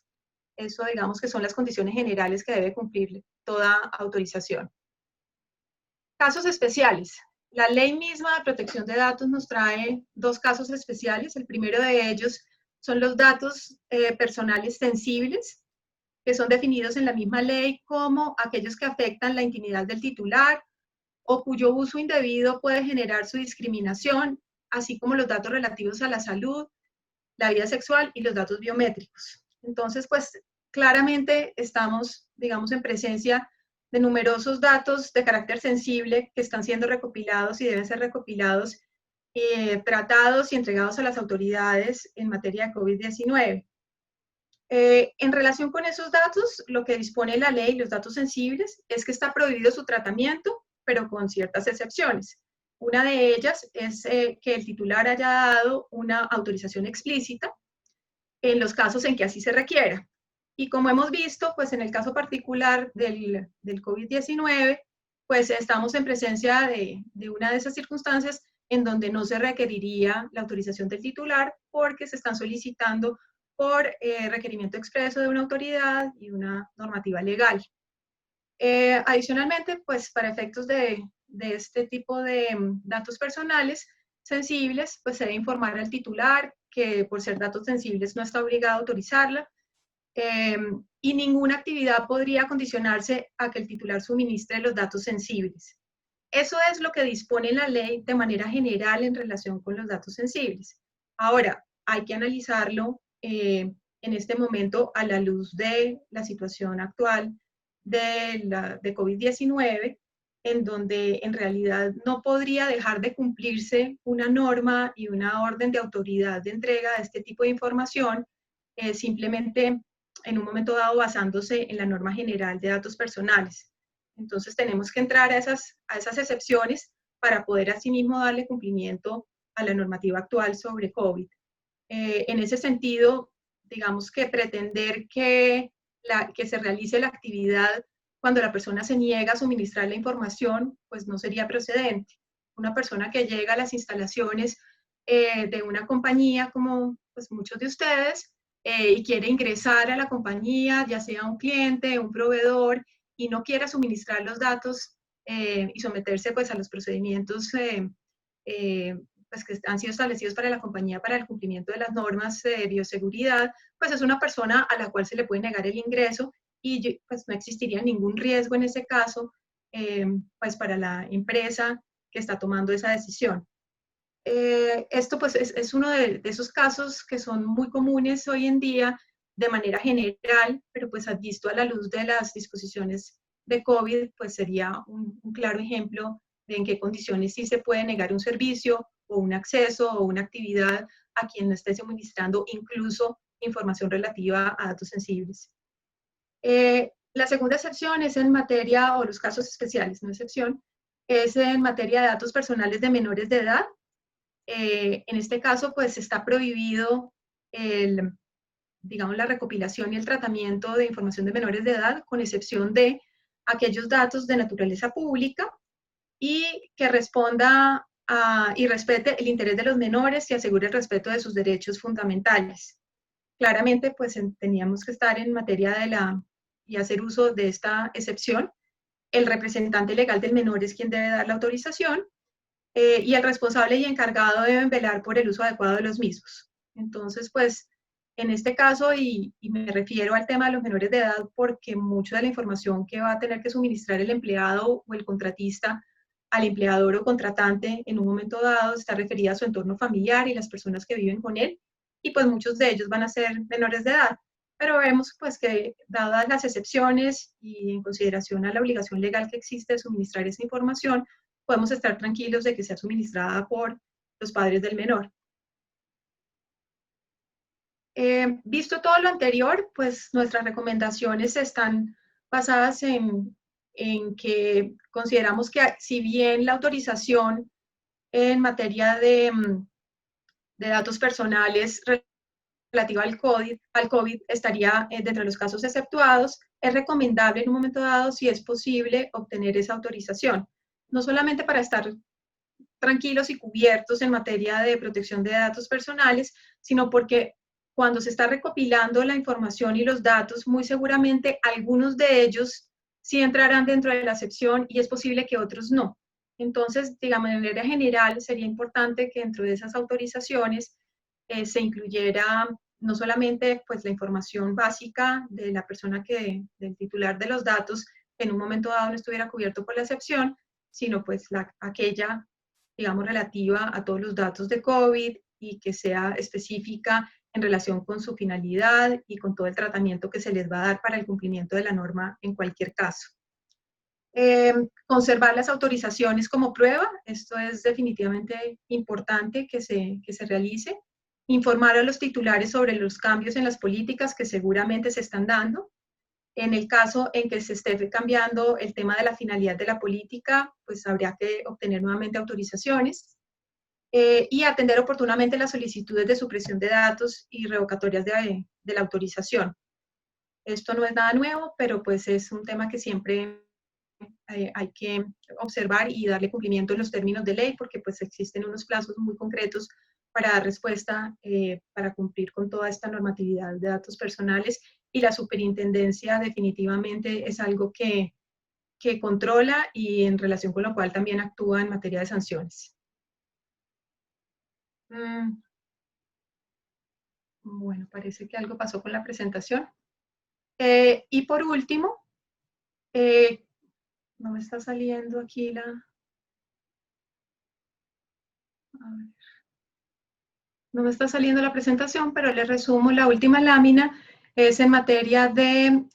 [SPEAKER 3] Eso, digamos, que son las condiciones generales que debe cumplir toda autorización. Casos especiales. La ley misma de protección de datos nos trae dos casos especiales. El primero de ellos son los datos personales sensibles, que son definidos en la misma ley como aquellos que afectan la intimidad del titular o cuyo uso indebido puede generar su discriminación, así como los datos relativos a la salud, la vida sexual y los datos biométricos. Entonces, pues claramente estamos, digamos, en presencia de numerosos datos de carácter sensible que están siendo recopilados y deben ser recopilados, tratados y entregados a las autoridades en materia de COVID-19. En relación con esos datos, lo que dispone la ley, los datos sensibles, es que está prohibido su tratamiento, pero con ciertas excepciones. Una de ellas es que el titular haya dado una autorización explícita en los casos en que así se requiera. Y como hemos visto, pues en el caso particular del COVID-19, pues estamos en presencia de una de esas circunstancias en donde no se requeriría la autorización del titular porque se están solicitando por requerimiento expreso de una autoridad y una normativa legal. Adicionalmente, pues para efectos de este tipo de datos personales sensibles, pues se debe informar al titular que por ser datos sensibles no está obligado a autorizarla, y ninguna actividad podría condicionarse a que el titular suministre los datos sensibles. Eso es lo que dispone la ley de manera general en relación con los datos sensibles. Ahora, hay que analizarlo en este momento a la luz de la situación actual de COVID-19, en donde en realidad no podría dejar de cumplirse una norma y una orden de autoridad de entrega de este tipo de información, simplemente en un momento dado basándose en la norma general de datos personales. Entonces tenemos que entrar a esas excepciones para poder asimismo darle cumplimiento a la normativa actual sobre COVID. En ese sentido, digamos que pretender que se realice la actividad cuando la persona se niega a suministrar la información, pues no sería procedente. Una persona que llega a las instalaciones de una compañía como pues muchos de ustedes y quiere ingresar a la compañía, ya sea un cliente, un proveedor, y no quiera suministrar los datos y someterse pues a los procedimientos pues, que han sido establecidos para la compañía para el cumplimiento de las normas de bioseguridad, pues es una persona a la cual se le puede negar el ingreso y pues no existiría ningún riesgo en ese caso pues para la empresa que está tomando esa decisión. Esto pues es uno de esos casos que son muy comunes hoy en día de manera general, pero pues visto a la luz de las disposiciones de COVID, pues sería un claro ejemplo de en qué condiciones sí se puede negar un servicio o un acceso o una actividad a quien esté suministrando incluso información relativa a datos sensibles. La segunda excepción es en materia, o los casos especiales, no excepción, es en materia de datos personales de menores de edad. En este caso, pues está prohibido digamos, la recopilación y el tratamiento de información de menores de edad, con excepción de aquellos datos de naturaleza pública y que responda y respete el interés de los menores y asegure el respeto de sus derechos fundamentales. Claramente, pues teníamos que estar en materia y hacer uso de esta excepción. El representante legal del menor es quien debe dar la autorización y el responsable y encargado deben velar por el uso adecuado de los mismos. Entonces, pues, en este caso, y me refiero al tema de los menores de edad, porque mucha de la información que va a tener que suministrar el empleado o el contratista al empleador o contratante en un momento dado está referida a su entorno familiar y las personas que viven con él, y pues muchos de ellos van a ser menores de edad. Pero vemos pues que dadas las excepciones y en consideración a la obligación legal que existe de suministrar esa información, podemos estar tranquilos de que sea suministrada por los padres del menor. Visto todo lo anterior, pues nuestras recomendaciones están basadas en que consideramos que si bien la autorización en materia de datos personales relativa al COVID estaría dentro de los casos exceptuados. Es recomendable en un momento dado, si es posible, obtener esa autorización, no solamente para estar tranquilos y cubiertos en materia de protección de datos personales, sino porque cuando se está recopilando la información y los datos, muy seguramente algunos de ellos sí entrarán dentro de la excepción y es posible que otros no. Entonces, digamos, de manera general, sería importante que dentro de esas autorizaciones se incluyera no solamente pues, la información básica de la persona del titular de los datos, que en un momento dado no estuviera cubierto por la excepción, sino pues aquella, digamos, relativa a todos los datos de COVID y que sea específica en relación con su finalidad y con todo el tratamiento que se les va a dar para el cumplimiento de la norma en cualquier caso. Conservar las autorizaciones como prueba, esto es definitivamente importante que se realice. Informar a los titulares sobre los cambios en las políticas que seguramente se están dando. En el caso en que se esté cambiando el tema de la finalidad de la política, pues habría que obtener nuevamente autorizaciones. Y atender oportunamente las solicitudes de supresión de datos y revocatorias de la autorización. Esto no es nada nuevo, pero pues es un tema que siempre hay que observar y darle cumplimiento en los términos de ley, porque pues existen unos plazos muy concretos para dar respuesta, para cumplir con toda esta normatividad de datos personales, y la superintendencia definitivamente es algo que controla y en relación con lo cual también actúa en materia de sanciones. Bueno, parece que algo pasó con la presentación. Y por último, no me está saliendo aquí la... A ver. No me está saliendo la presentación, pero les resumo. La última lámina es en materia de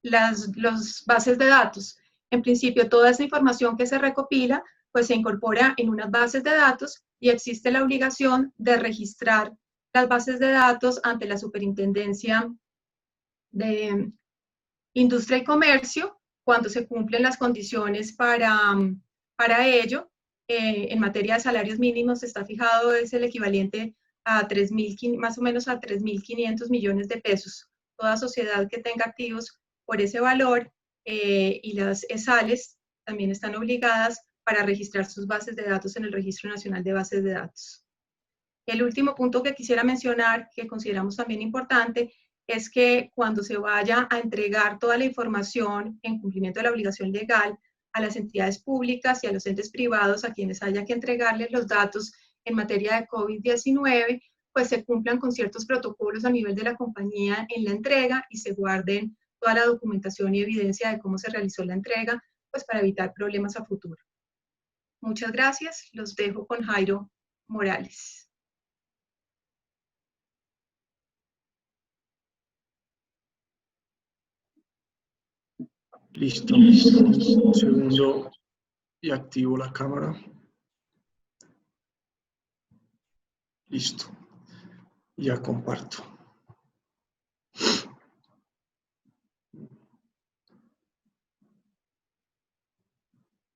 [SPEAKER 3] las bases de datos. En principio, toda esa información que se recopila, pues se incorpora en unas bases de datos y existe la obligación de registrar las bases de datos ante la Superintendencia de Industria y Comercio cuando se cumplen las condiciones para ello. En materia de salarios mínimos está fijado, es el equivalente a más o menos a 3.500 millones de pesos. Toda sociedad que tenga activos por ese valor y las ESALES también están obligadas para registrar sus bases de datos en el Registro Nacional de Bases de Datos. El último punto que quisiera mencionar, que consideramos también importante, es que cuando se vaya a entregar toda la información en cumplimiento de la obligación legal a las entidades públicas y a los entes privados a quienes haya que entregarles los datos en materia de COVID-19, pues se cumplan con ciertos protocolos a nivel de la compañía en la entrega y se guarden toda la documentación y evidencia de cómo se realizó la entrega, pues para evitar problemas a futuro. Muchas gracias. Los dejo con Jairo Morales.
[SPEAKER 4] Listo. Un segundo y activo la cámara. Listo. Ya comparto.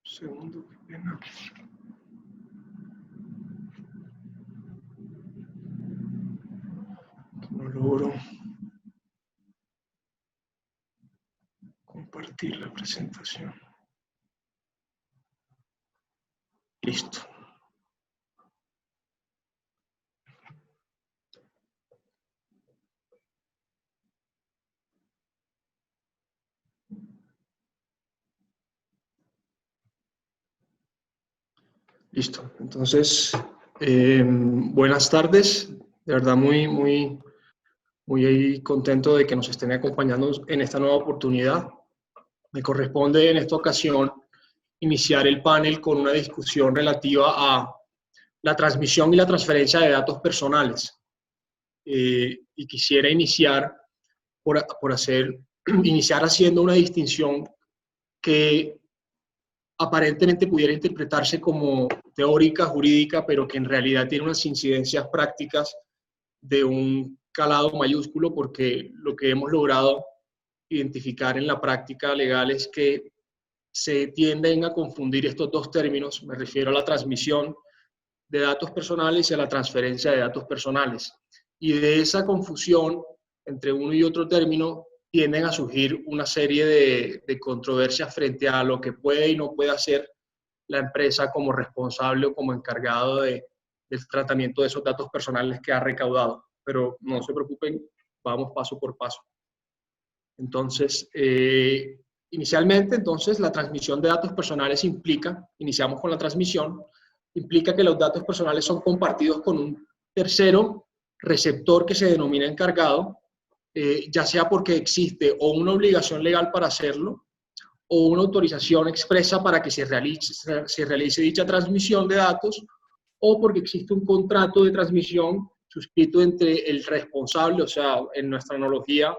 [SPEAKER 4] Un segundo, qué pena. No logro compartir la presentación. Listo. Listo. Entonces, buenas tardes. De verdad, muy contento de que nos estén acompañando en esta nueva oportunidad. Me corresponde en esta ocasión iniciar el panel con una discusión relativa a la transmisión y la transferencia de datos personales. Y quisiera iniciar iniciar haciendo una distinción que aparentemente pudiera interpretarse como teórica, jurídica, pero que en realidad tiene unas incidencias prácticas de un calado mayúsculo, porque lo que hemos logrado identificar en la práctica legal es que se tienden a confundir estos dos términos. Me refiero a la transmisión de datos personales y a la transferencia de datos personales. y de esa confusión entre uno y otro término tienden a surgir una serie de controversias frente a lo que puede y no puede hacer la empresa como responsable o como encargado del tratamiento de esos datos personales que ha recaudado. Pero no se preocupen, vamos paso por paso. Entonces, inicialmente, entonces, la transmisión de datos personales iniciamos con la transmisión, implica que los datos personales son compartidos con un tercero receptor que se denomina encargado, ya sea porque existe o una obligación legal para hacerlo, o una autorización expresa para que se realice dicha transmisión de datos, o porque existe un contrato de transmisión suscrito entre el responsable, o sea, en nuestra analogía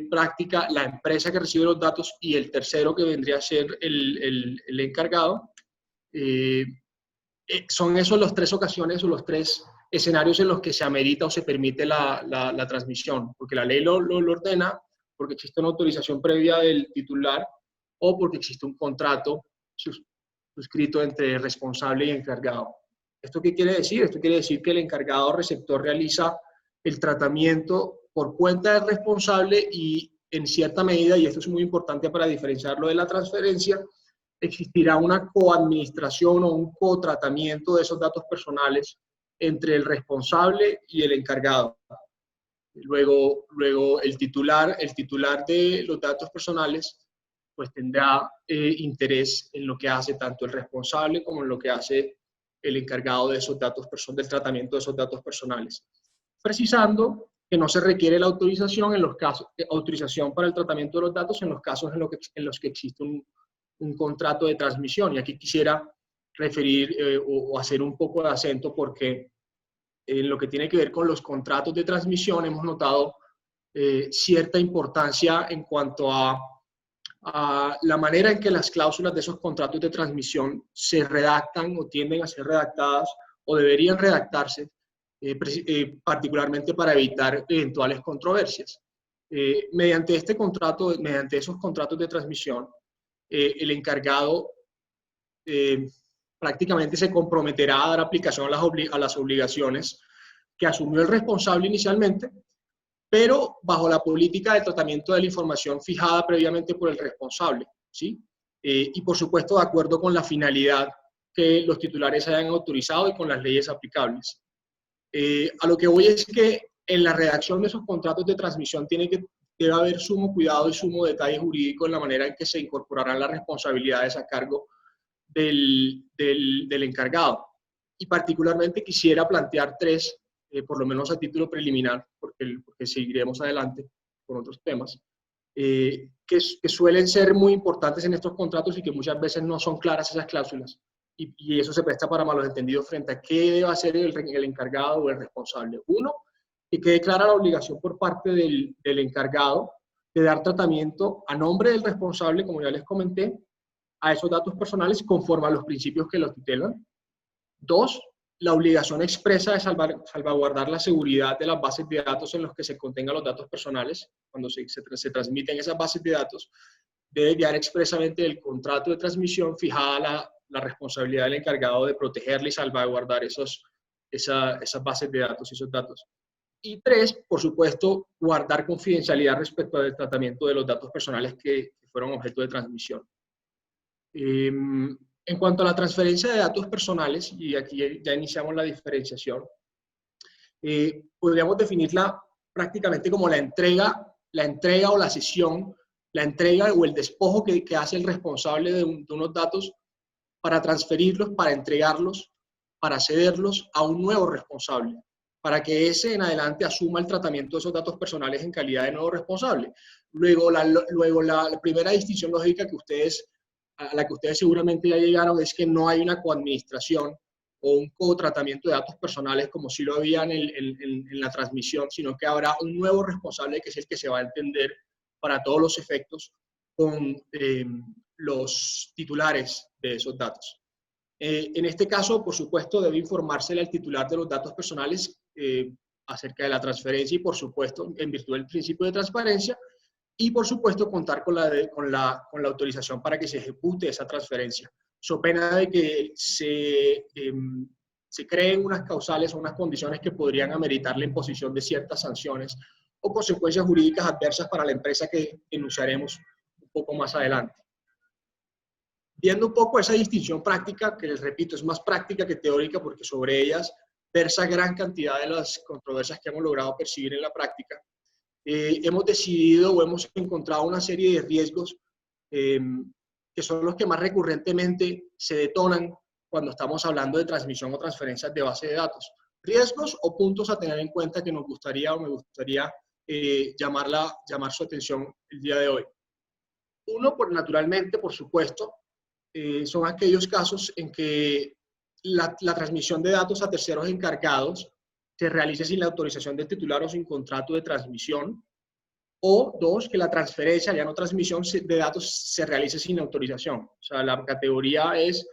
[SPEAKER 4] práctica, la empresa que recibe los datos y el tercero que vendría a ser el encargado. Son esos las tres ocasiones o los tres escenarios en los que se amerita o se permite la transmisión, porque la ley lo ordena, porque existe una autorización previa del titular o porque existe un contrato suscrito entre responsable y encargado. ¿Esto qué quiere decir? Esto quiere decir que el encargado receptor realiza el tratamiento por cuenta del responsable y en cierta medida, y esto es muy importante para diferenciarlo de la transferencia, existirá una coadministración o un cotratamiento de esos datos personales entre el responsable y el encargado. Luego el titular de los datos personales pues tendrá interés en lo que hace tanto el responsable como en lo que hace el encargado de esos datos del tratamiento de esos datos personales. Precisando que no se requiere la autorización para el tratamiento de los datos en los casos en los que existe un contrato de transmisión. Y aquí quisiera referir o hacer un poco de acento porque en lo que tiene que ver con los contratos de transmisión hemos notado cierta importancia en cuanto a la manera en que las cláusulas de esos contratos de transmisión se redactan o tienden a ser redactadas o deberían redactarse, particularmente para evitar eventuales controversias. Mediante esos contratos de transmisión, el encargado prácticamente se comprometerá a dar aplicación a las obligaciones que asumió el responsable inicialmente, pero bajo la política de tratamiento de la información fijada previamente por el responsable, ¿sí? Y por supuesto de acuerdo con la finalidad que los titulares hayan autorizado y con las leyes aplicables. A lo que voy es que en la redacción de esos contratos de transmisión debe haber sumo cuidado y sumo detalle jurídico en la manera en que se incorporarán las responsabilidades a cargo del encargado. Y particularmente quisiera plantear tres, por lo menos a título preliminar, porque seguiremos adelante con otros temas, que suelen ser muy importantes en estos contratos y que muchas veces no son claras esas cláusulas. Y eso se presta para malos entendidos frente a qué debe hacer el encargado o el responsable. Uno, que quede clara la obligación por parte del encargado de dar tratamiento a nombre del responsable, como ya les comenté, a esos datos personales conforme a los principios que los tutelan. Dos, la obligación expresa de salvaguardar la seguridad de las bases de datos en los que se contengan los datos personales. Cuando se transmiten esas bases de datos, debe guiar expresamente el contrato de transmisión fijada la responsabilidad del encargado de protegerle y salvaguardar esas bases de datos y esos datos. Y tres, por supuesto, guardar confidencialidad respecto al tratamiento de los datos personales que fueron objeto de transmisión. En cuanto a la transferencia de datos personales, y aquí ya iniciamos la diferenciación, podríamos definirla prácticamente como la entrega o la cesión, la entrega o el despojo que hace el responsable de unos datos para transferirlos, para entregarlos, para cederlos a un nuevo responsable, para que ese en adelante asuma el tratamiento de esos datos personales en calidad de nuevo responsable. Luego la primera distinción lógica a la que ustedes seguramente ya llegaron es que no hay una coadministración o un cotratamiento de datos personales como si lo había en la transmisión, sino que habrá un nuevo responsable que es el que se va a entender para todos los efectos con los titulares de esos datos. En este caso, por supuesto, debe informársele al titular de los datos personales acerca de la transferencia y, por supuesto, en virtud del principio de transparencia, y, por supuesto, contar con la autorización para que se ejecute esa transferencia, so pena de que se se creen unas causales o unas condiciones que podrían ameritar la imposición de ciertas sanciones o consecuencias jurídicas adversas para la empresa que enunciaremos un poco más adelante. Viendo un poco esa distinción práctica, que les repito, es más práctica que teórica porque sobre ellas versa gran cantidad de las controversias que hemos logrado percibir en la práctica, hemos decidido o hemos encontrado una serie de riesgos que son los que más recurrentemente se detonan cuando estamos hablando de transmisión o transferencias de base de datos. Riesgos o puntos a tener en cuenta que nos gustaría o me gustaría llamar su atención el día de hoy. Uno, naturalmente, por supuesto, son aquellos casos en que la transmisión de datos a terceros encargados se realice sin la autorización del titular o sin contrato de transmisión. O dos, que la transferencia, ya no transmisión de datos, se realice sin autorización. O sea, la categoría es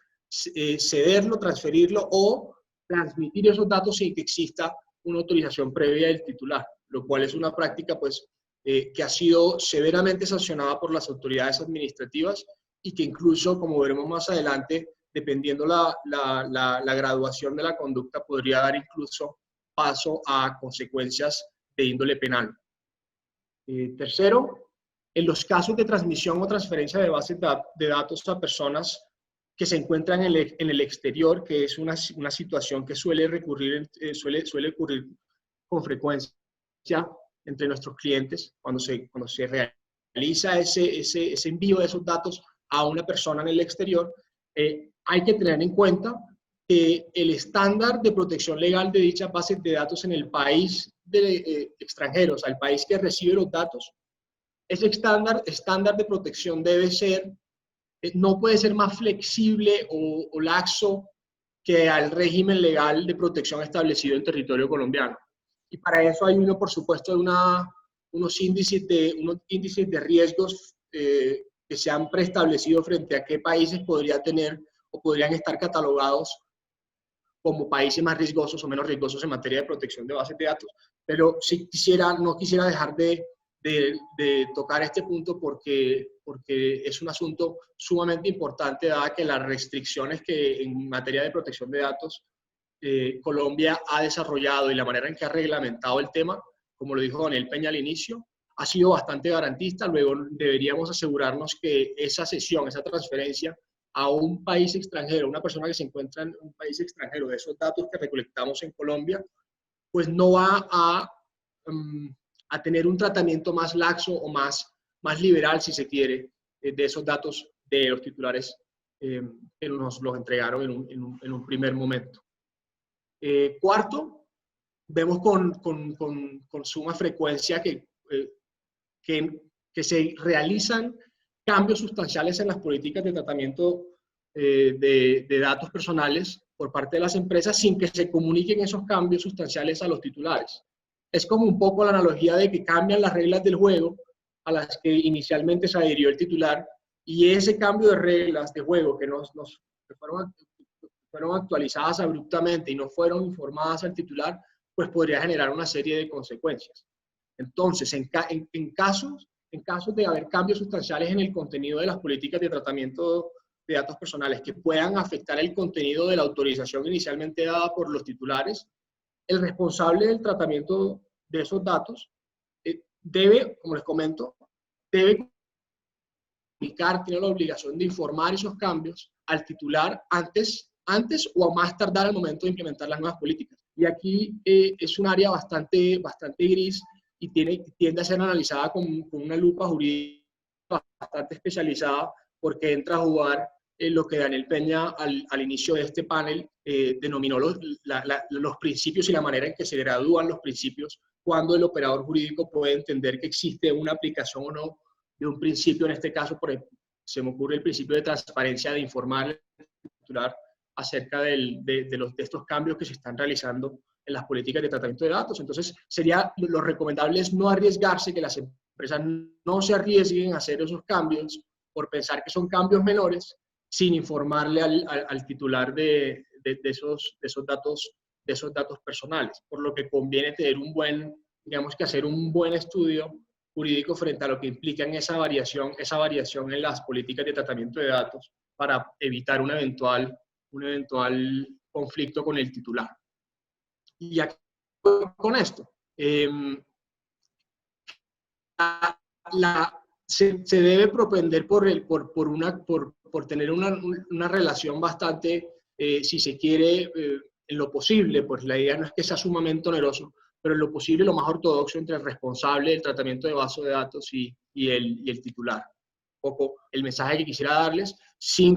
[SPEAKER 4] cederlo, transferirlo o transmitir esos datos sin que exista una autorización previa del titular, lo cual es una práctica pues, que ha sido severamente sancionada por las autoridades administrativas y que incluso, como veremos más adelante, dependiendo la graduación de la conducta, podría dar incluso paso a consecuencias de índole penal. Tercero, en los casos de transmisión o transferencia de bases de datos a personas que se encuentran en el exterior, que es una situación que suele ocurrir con frecuencia entre nuestros clientes, cuando se realiza ese envío de esos datos a una persona en el exterior, hay que tener en cuenta que el estándar de protección legal de dichas bases de datos en el país de extranjeros, al país que recibe los datos, ese estándar de protección debe ser, no puede ser más flexible o laxo que al régimen legal de protección establecido en territorio colombiano. Y para eso hay por supuesto, unos índices de riesgos que se han preestablecido frente a qué países podría tener o podrían estar catalogados como países más riesgosos o menos riesgosos en materia de protección de bases de datos. Pero sí no quisiera dejar de tocar este punto porque es un asunto sumamente importante, dada que las restricciones que en materia de protección de datos Colombia ha desarrollado y la manera en que ha reglamentado el tema, como lo dijo Daniel Peña al inicio, ha sido bastante garantista. Luego deberíamos asegurarnos que esa cesión, esa transferencia a un país extranjero, una persona que se encuentra en un país extranjero, de esos datos que recolectamos en Colombia, pues no va a tener un tratamiento más laxo o más liberal, si se quiere, de esos datos de los titulares que nos los entregaron en un primer momento. Cuarto, vemos con suma frecuencia que se realizan cambios sustanciales en las políticas de tratamiento de datos personales por parte de las empresas sin que se comuniquen esos cambios sustanciales a los titulares. Es como un poco la analogía de que cambian las reglas del juego a las que inicialmente se adhirió el titular, y ese cambio de reglas de juego que fueron actualizadas abruptamente y no fueron informadas al titular, pues podría generar una serie de consecuencias. Entonces, en casos de haber cambios sustanciales en el contenido de las políticas de tratamiento de datos personales que puedan afectar el contenido de la autorización inicialmente dada por los titulares, el responsable del tratamiento de esos datos debe, como les comento, debe comunicar, tiene la obligación de informar esos cambios al titular antes o a más tardar al momento de implementar las nuevas políticas. Y aquí es un área bastante gris y tiende a ser analizada con una lupa jurídica bastante especializada, porque entra a jugar lo que Daniel Peña al inicio de este panel denominó los principios y la manera en que se gradúan los principios, cuando el operador jurídico puede entender que existe una aplicación o no de un principio. En este caso, se me ocurre el principio de transparencia, de informar al titular acerca de estos cambios que se están realizando en las políticas de tratamiento de datos. Entonces, lo recomendable es no arriesgarse, que las empresas no se arriesguen a hacer esos cambios por pensar que son cambios menores, sin informarle al titular de esos datos personales. Por lo que conviene tener hacer un buen estudio jurídico frente a lo que implica esa variación en las políticas de tratamiento de datos, para evitar una eventual conflicto con el titular. Y aquí con esto, se debe propender por tener una relación bastante, si se quiere, en lo posible, pues la idea no es que sea sumamente oneroso, pero en lo posible lo más ortodoxo entre el responsable del tratamiento de base de datos y el titular. Un poco el mensaje que quisiera darles, sin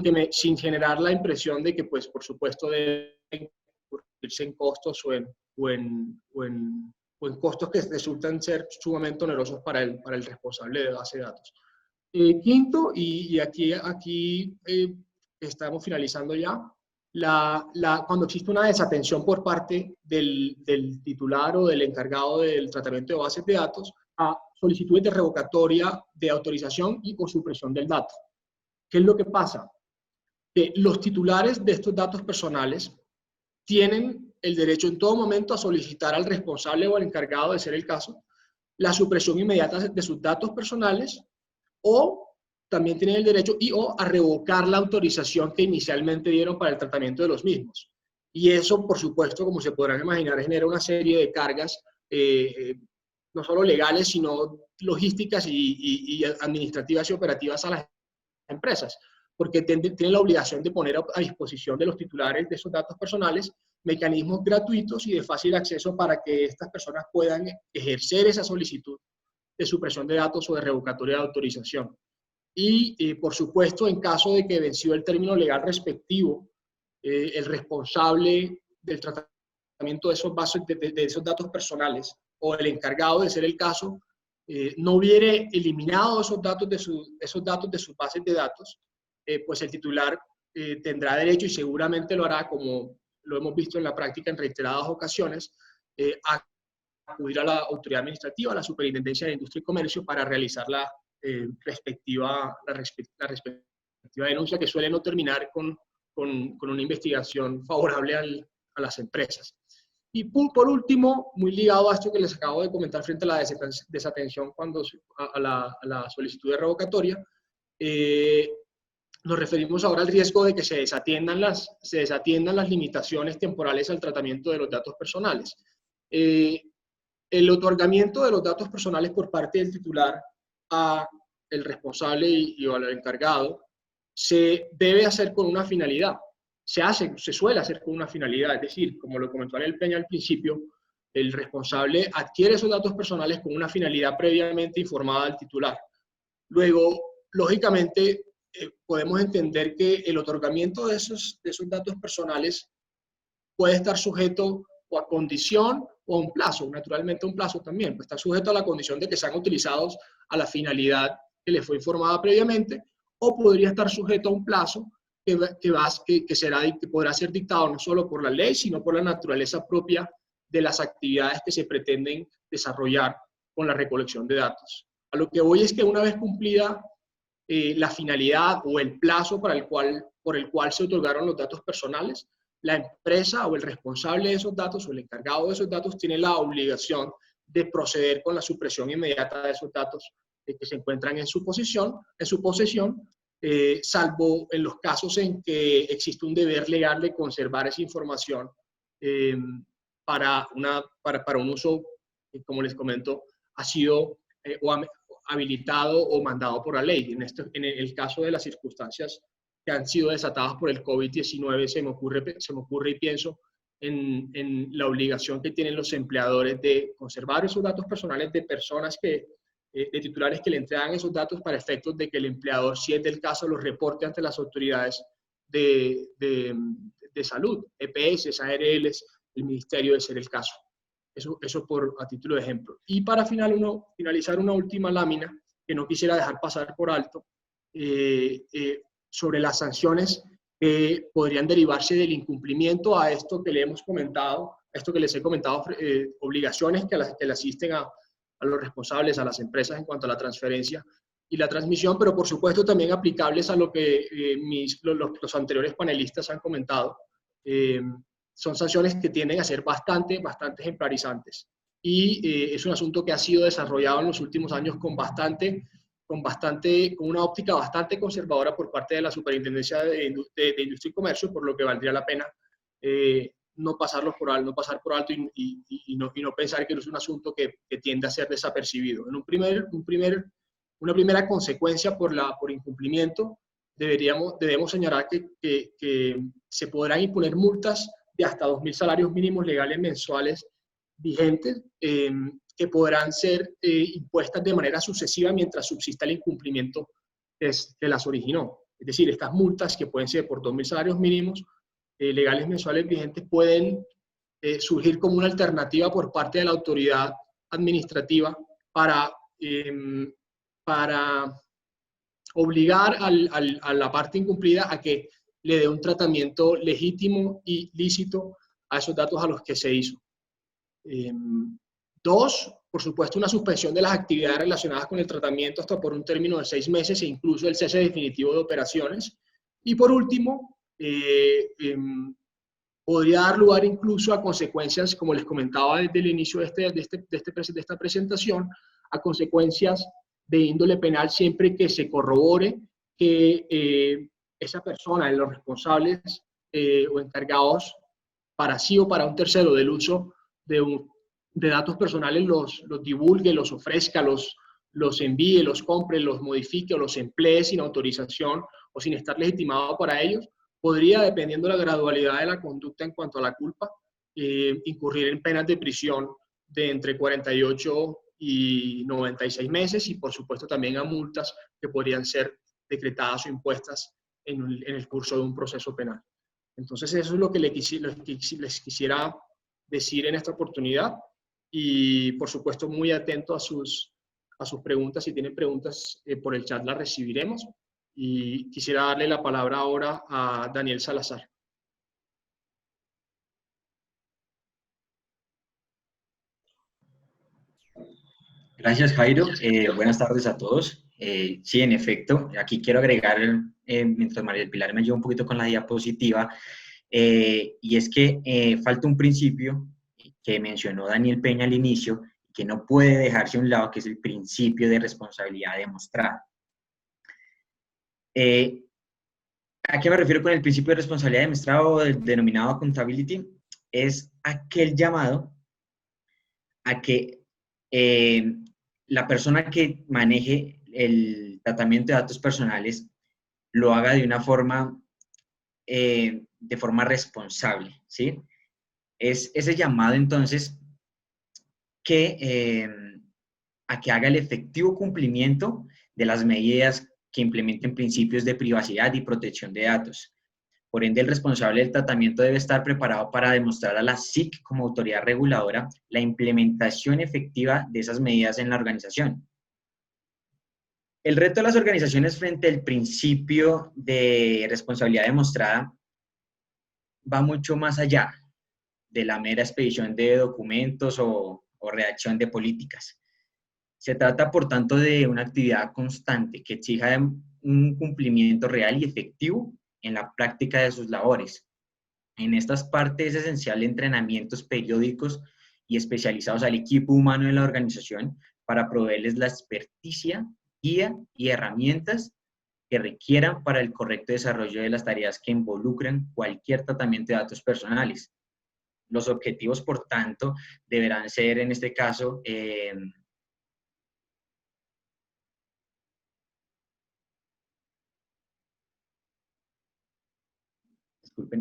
[SPEAKER 4] generar la impresión de que, pues, por supuesto, deben incurrirse en costos o en costos que resultan ser sumamente onerosos para el responsable de base de datos. Quinto, y aquí estamos finalizando ya, cuando existe una desatención por parte del titular o del encargado del tratamiento de bases de datos a solicitudes de revocatoria de autorización o supresión del dato. ¿Qué es lo que pasa? Que los titulares de estos datos personales tienen el derecho en todo momento a solicitar al responsable o al encargado, de ser el caso, la supresión inmediata de sus datos personales, o también tienen el derecho o a revocar la autorización que inicialmente dieron para el tratamiento de los mismos. Y eso, por supuesto, como se podrán imaginar, genera una serie de cargas, no solo legales, sino logísticas y administrativas y operativas a las empresas, porque tienen la obligación de poner a disposición de los titulares de esos datos personales mecanismos gratuitos y de fácil acceso para que estas personas puedan ejercer esa solicitud de supresión de datos o de revocatoria de autorización. Y, por supuesto, en caso de que venció el término legal respectivo, el responsable del tratamiento de esos datos personales o el encargado, de ser el caso, no hubiere eliminado esos datos de sus bases de datos, pues el titular tendrá derecho, y seguramente lo hará, como lo hemos visto en la práctica en reiteradas ocasiones, a acudir a la autoridad administrativa, a la Superintendencia de Industria y Comercio, para realizar la respectiva denuncia, que suele no terminar con una investigación favorable a las empresas. Y por último, muy ligado a esto que les acabo de comentar frente a la desatención a la solicitud de revocatoria, nos referimos ahora al riesgo de que se desatiendan las limitaciones temporales al tratamiento de los datos personales. El otorgamiento de los datos personales por parte del titular a el responsable y al encargado se debe hacer con una finalidad. Se suele hacer con una finalidad, es decir, como lo comentó Anel Peña al principio, el responsable adquiere esos datos personales con una finalidad previamente informada al titular. Luego, lógicamente, podemos entender que el otorgamiento de esos datos personales puede estar sujeto o a condición o a un plazo, naturalmente un plazo también, puede estar sujeto a la condición de que sean utilizados a la finalidad que le fue informada previamente, o podría estar sujeto a un plazo que podrá ser dictado no solo por la ley, sino por la naturaleza propia de las actividades que se pretenden desarrollar con la recolección de datos. A lo que voy es que una vez cumplida la finalidad o el plazo por el cual se otorgaron los datos personales, la empresa o el responsable de esos datos o el encargado de esos datos tiene la obligación de proceder con la supresión inmediata de esos datos que se encuentran en su posesión, salvo en los casos en que existe un deber legal de conservar esa información para un uso, como les comento, ha sido habilitado o mandado por la ley. En el caso de las circunstancias que han sido desatadas por el COVID-19, se me ocurre y pienso en la obligación que tienen los empleadores de conservar esos datos personales de personas de titulares que le entregan esos datos para efectos de que el empleador, si es del caso, los reporte ante las autoridades de salud, EPS, ARLs, el ministerio, de ser el caso. Eso a título de ejemplo. Y para finalizar, una última lámina que no quisiera dejar pasar por alto, sobre las sanciones que podrían derivarse del incumplimiento a esto que les he comentado, obligaciones que le asisten a los responsables, a las empresas en cuanto a la transferencia y la transmisión, pero por supuesto también aplicables a lo que los anteriores panelistas han comentado. Son sanciones que tienden a ser bastante ejemplarizantes. Y es un asunto que ha sido desarrollado en los últimos años con una óptica bastante conservadora por parte de la Superintendencia de Industria y Comercio, por lo que valdría la pena no pasar por alto y no pensar que es un asunto que tiende a ser desapercibido. En una primera consecuencia por incumplimiento, debemos señalar que se podrán imponer multas de hasta 2.000 salarios mínimos legales mensuales vigentes, que podrán ser impuestas de manera sucesiva mientras subsista el incumplimiento que las originó. Es decir, estas multas, que pueden ser por 2.000 salarios mínimos legales mensuales vigentes, pueden surgir como una alternativa por parte de la autoridad administrativa para obligar a la parte incumplida a que le dé un tratamiento legítimo y lícito a esos datos a los que se hizo. Dos, por supuesto, una suspensión de las actividades relacionadas con el tratamiento hasta por un término de 6 meses e incluso el cese definitivo de operaciones. Y por último, podría dar lugar incluso a consecuencias, como les comentaba desde el inicio de esta presentación, a consecuencias de índole penal siempre que se corrobore que esa persona, los responsables o encargados para sí o para un tercero del uso de datos personales los divulgue, los ofrezca, los envíe, los compre, los modifique o los emplee sin autorización o sin estar legitimado para ellos, podría, dependiendo de la gradualidad de la conducta en cuanto a la culpa, incurrir en penas de prisión de entre 48 y 96 meses y, por supuesto, también a multas que podrían ser decretadas o impuestas en el curso de un proceso penal. Entonces, eso es lo que les quisiera decir en esta oportunidad y, por supuesto, muy atento a sus preguntas. Si tienen preguntas por el chat, las recibiremos. Y quisiera darle la palabra ahora a Daniel Salazar.
[SPEAKER 5] Gracias, Jairo. Buenas tardes a todos. Sí, en efecto, aquí quiero agregar, mientras María del Pilar me ayuda un poquito con la diapositiva, y es que falta un principio que mencionó Daniel Peña al inicio, que no puede dejarse a un lado, que es el principio de responsabilidad demostrada. ¿A qué me refiero con el principio de responsabilidad demostrada o denominado accountability? Es aquel llamado a que la persona que maneje el tratamiento de datos personales lo haga de una forma, de forma responsable, ¿sí? Es ese llamado, entonces, a que haga el efectivo cumplimiento de las medidas que implementen principios de privacidad y protección de datos. Por ende, el responsable del tratamiento debe estar preparado para demostrar a la SIC como autoridad reguladora la implementación efectiva de esas medidas en la organización. El reto de las organizaciones frente al principio de responsabilidad demostrada va mucho más allá de la mera expedición de documentos o redacción de políticas. Se trata, por tanto, de una actividad constante que exija un cumplimiento real y efectivo en la práctica de sus labores. En estas partes es esencial entrenamientos periódicos y especializados al equipo humano de la organización para proveerles la experticia, guía y herramientas que requieran para el correcto desarrollo de las tareas que involucran cualquier tratamiento de datos personales. Los objetivos, por tanto, deberán ser, en este caso,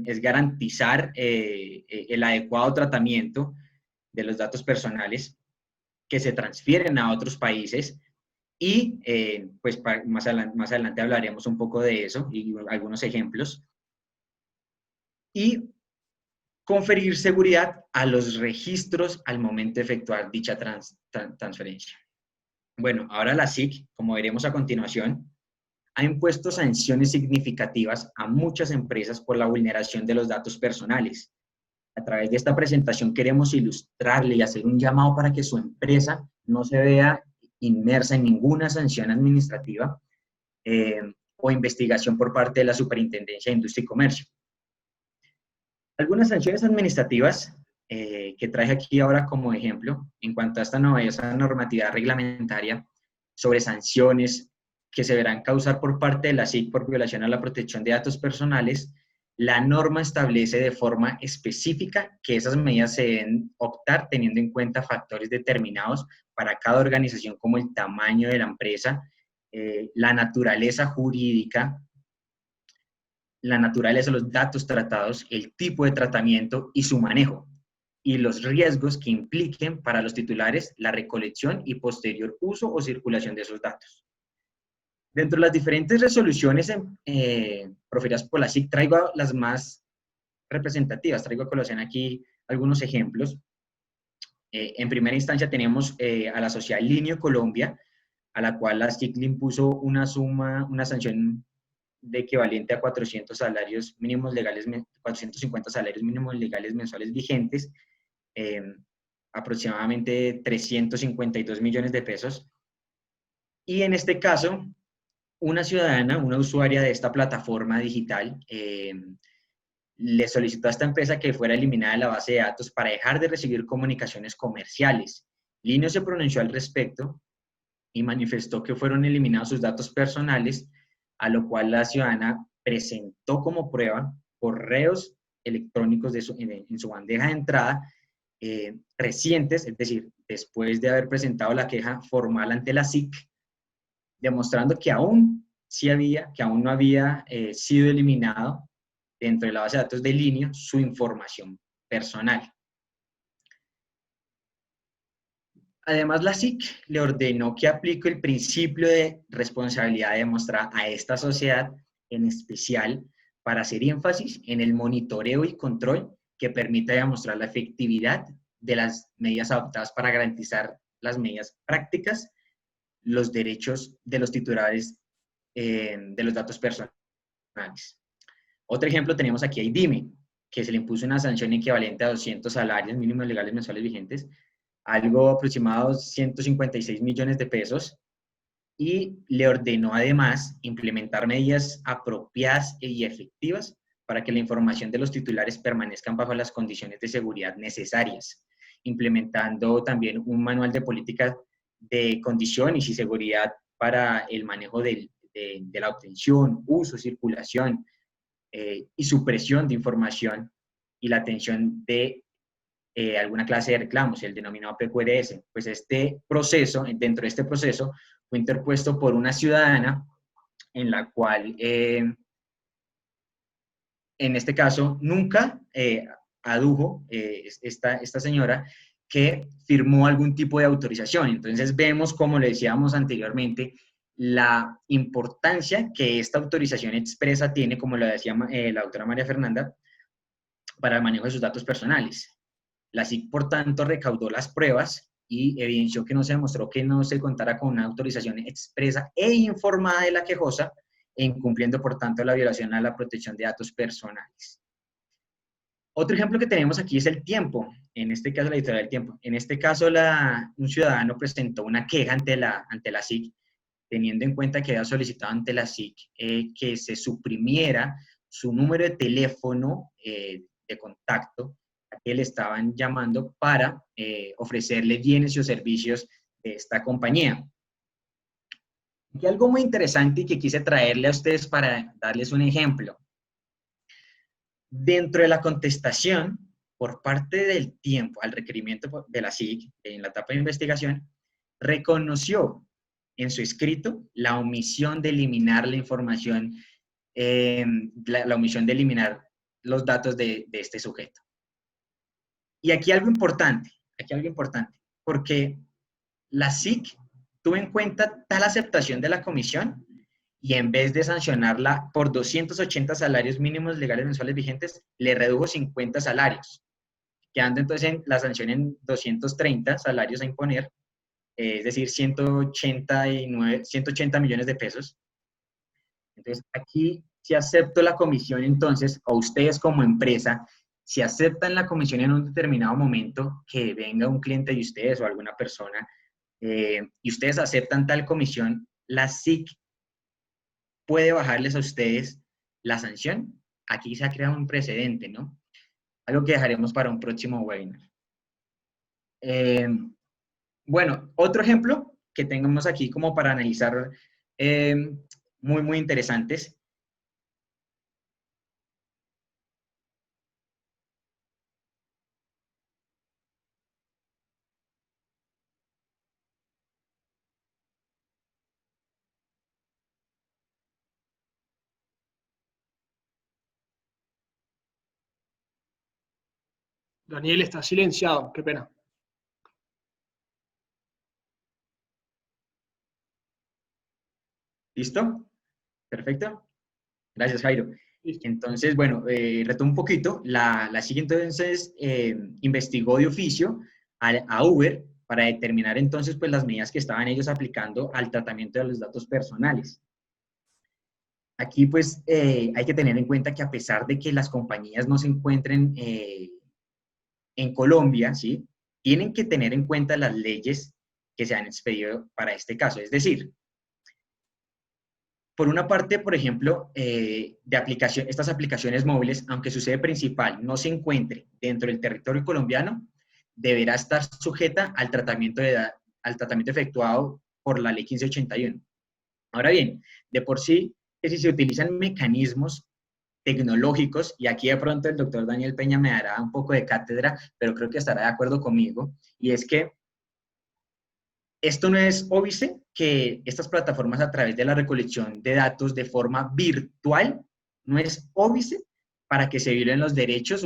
[SPEAKER 5] es garantizar el adecuado tratamiento de los datos personales que se transfieren a otros países y pues más adelante hablaremos un poco de eso y algunos ejemplos. Y conferir seguridad a los registros al momento de efectuar dicha transferencia. Bueno, ahora la SIC, como veremos a continuación, ha impuesto sanciones significativas a muchas empresas por la vulneración de los datos personales. A través de esta presentación queremos ilustrarle y hacer un llamado para que su empresa no se vea inmersa en ninguna sanción administrativa o investigación por parte de la Superintendencia de Industria y Comercio. Algunas sanciones administrativas que traje aquí ahora como ejemplo en cuanto a esta novedosa normatividad reglamentaria sobre sanciones que se verán causar por parte de la SIC por violación a la protección de datos personales, la norma establece de forma específica que esas medidas se deben optar teniendo en cuenta factores determinados para cada organización, como el tamaño de la empresa, la naturaleza jurídica, la naturaleza de los datos tratados, el tipo de tratamiento y su manejo, y los riesgos que impliquen para los titulares la recolección y posterior uso o circulación de esos datos. Dentro de las diferentes resoluciones proferidas por la SIC, traigo las más representativas, traigo a colación aquí algunos ejemplos. En primera instancia tenemos a la sociedad Linio Colombia, a la cual la SIC le impuso una sanción de equivalente a 400 salarios mínimos legales, 450 salarios mínimos legales mensuales vigentes, aproximadamente 352 millones de pesos. Y en este caso, una ciudadana, una usuaria de esta plataforma digital, le solicitó a esta empresa que fuera eliminada de la base de datos para dejar de recibir comunicaciones comerciales. Linio se pronunció al respecto y manifestó que fueron eliminados sus datos personales, a lo cual la ciudadana presentó como prueba correos electrónicos en su bandeja de entrada recientes, es decir, después de haber presentado la queja formal ante la SIC, demostrando que aún no había sido eliminado dentro de la base de datos de Linio su información personal. Además, la SIC le ordenó que aplique el principio de responsabilidad demostrada a esta sociedad, en especial para hacer énfasis en el monitoreo y control que permita demostrar la efectividad de las medidas adoptadas para garantizar las medidas prácticas, los derechos de los titulares de los datos personales. Otro ejemplo tenemos aquí a IDIME, que se le impuso una sanción equivalente a 200 salarios mínimos legales mensuales vigentes, algo aproximado a 156 millones de pesos, y le ordenó además implementar medidas apropiadas y efectivas para que la información de los titulares permanezcan bajo las condiciones de seguridad necesarias, implementando también un manual de políticas de condiciones y seguridad para el manejo de la obtención, uso, circulación y supresión de información y la atención de alguna clase de reclamos, el denominado PQRS. Pues dentro de este proceso fue interpuesto por una ciudadana en la cual, en este caso, nunca adujo esta señora que firmó algún tipo de autorización. Entonces vemos, como le decíamos anteriormente, la importancia que esta autorización expresa tiene, como lo decía la doctora María Fernanda, para el manejo de sus datos personales. La SIC, por tanto, recaudó las pruebas y evidenció que no se demostró que no se contara con una autorización expresa e informada de la quejosa, incumpliendo, por tanto, la violación a la protección de datos personales. Otro ejemplo que tenemos aquí es el tiempo, en este caso la editorial del tiempo. En este caso, un ciudadano presentó una queja ante la SIC, teniendo en cuenta que había solicitado ante la SIC que se suprimiera su número de teléfono de contacto a que le estaban llamando para ofrecerle bienes y servicios de esta compañía. Aquí algo muy interesante y que quise traerle a ustedes para darles un ejemplo. Dentro de la contestación, por parte del tiempo al requerimiento de la SIC, en la etapa de investigación, reconoció en su escrito la omisión de eliminar la información, la omisión de eliminar los datos de este sujeto. Y aquí algo importante, porque la SIC tuvo en cuenta tal aceptación de la comisión y en vez de sancionarla por 280 salarios mínimos legales mensuales vigentes, le redujo 50 salarios, quedando entonces en la sanción en 230 salarios a imponer, es decir, 180 millones de pesos. Entonces, aquí, si acepto la comisión, entonces, o ustedes como empresa, si aceptan la comisión en un determinado momento, que venga un cliente de ustedes o alguna persona, y ustedes aceptan tal comisión, la SIC puede bajarles a ustedes la sanción. Aquí se ha creado un precedente, ¿no? Algo que dejaremos para un próximo webinar. Bueno, otro ejemplo que tengamos aquí como para analizar muy interesantes.
[SPEAKER 4] Daniel está silenciado, qué pena.
[SPEAKER 5] ¿Listo? Perfecto. Gracias, Jairo.
[SPEAKER 4] Listo.
[SPEAKER 5] Entonces, bueno, retomo un poquito. La siguiente entonces investigó de oficio a Uber para determinar entonces pues las medidas que estaban ellos aplicando al tratamiento de los datos personales. Aquí pues hay que tener en cuenta que a pesar de que las compañías no se encuentren en Colombia, ¿sí? Tienen que tener en cuenta las leyes que se han expedido para este caso. Es decir, por una parte, por ejemplo, estas aplicaciones móviles, aunque su sede principal no se encuentre dentro del territorio colombiano, deberá estar sujeta al tratamiento efectuado por la Ley 1581. Ahora bien, de por sí, que si se utilizan mecanismos tecnológicos, y aquí de pronto el doctor Daniel Peña me dará un poco de cátedra, pero creo que estará de acuerdo conmigo, y es que esto no es óbice que estas plataformas a través de la recolección de datos de forma virtual, no es óbice para que se violen los derechos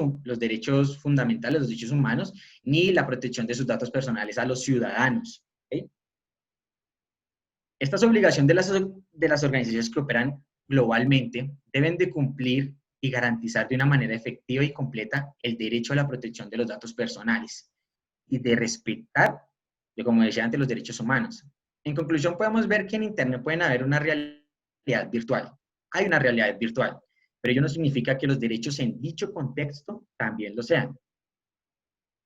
[SPEAKER 5] fundamentales, los derechos humanos, ni la protección de sus datos personales a los ciudadanos. ¿Okay? Estas obligaciones de las organizaciones que operan globalmente deben de cumplir y garantizar de una manera efectiva y completa el derecho a la protección de los datos personales y de respetar, como decía antes, los derechos humanos. En conclusión, podemos ver que en Internet pueden haber una realidad virtual. Hay una realidad virtual, pero ello no significa que los derechos en dicho contexto también lo sean.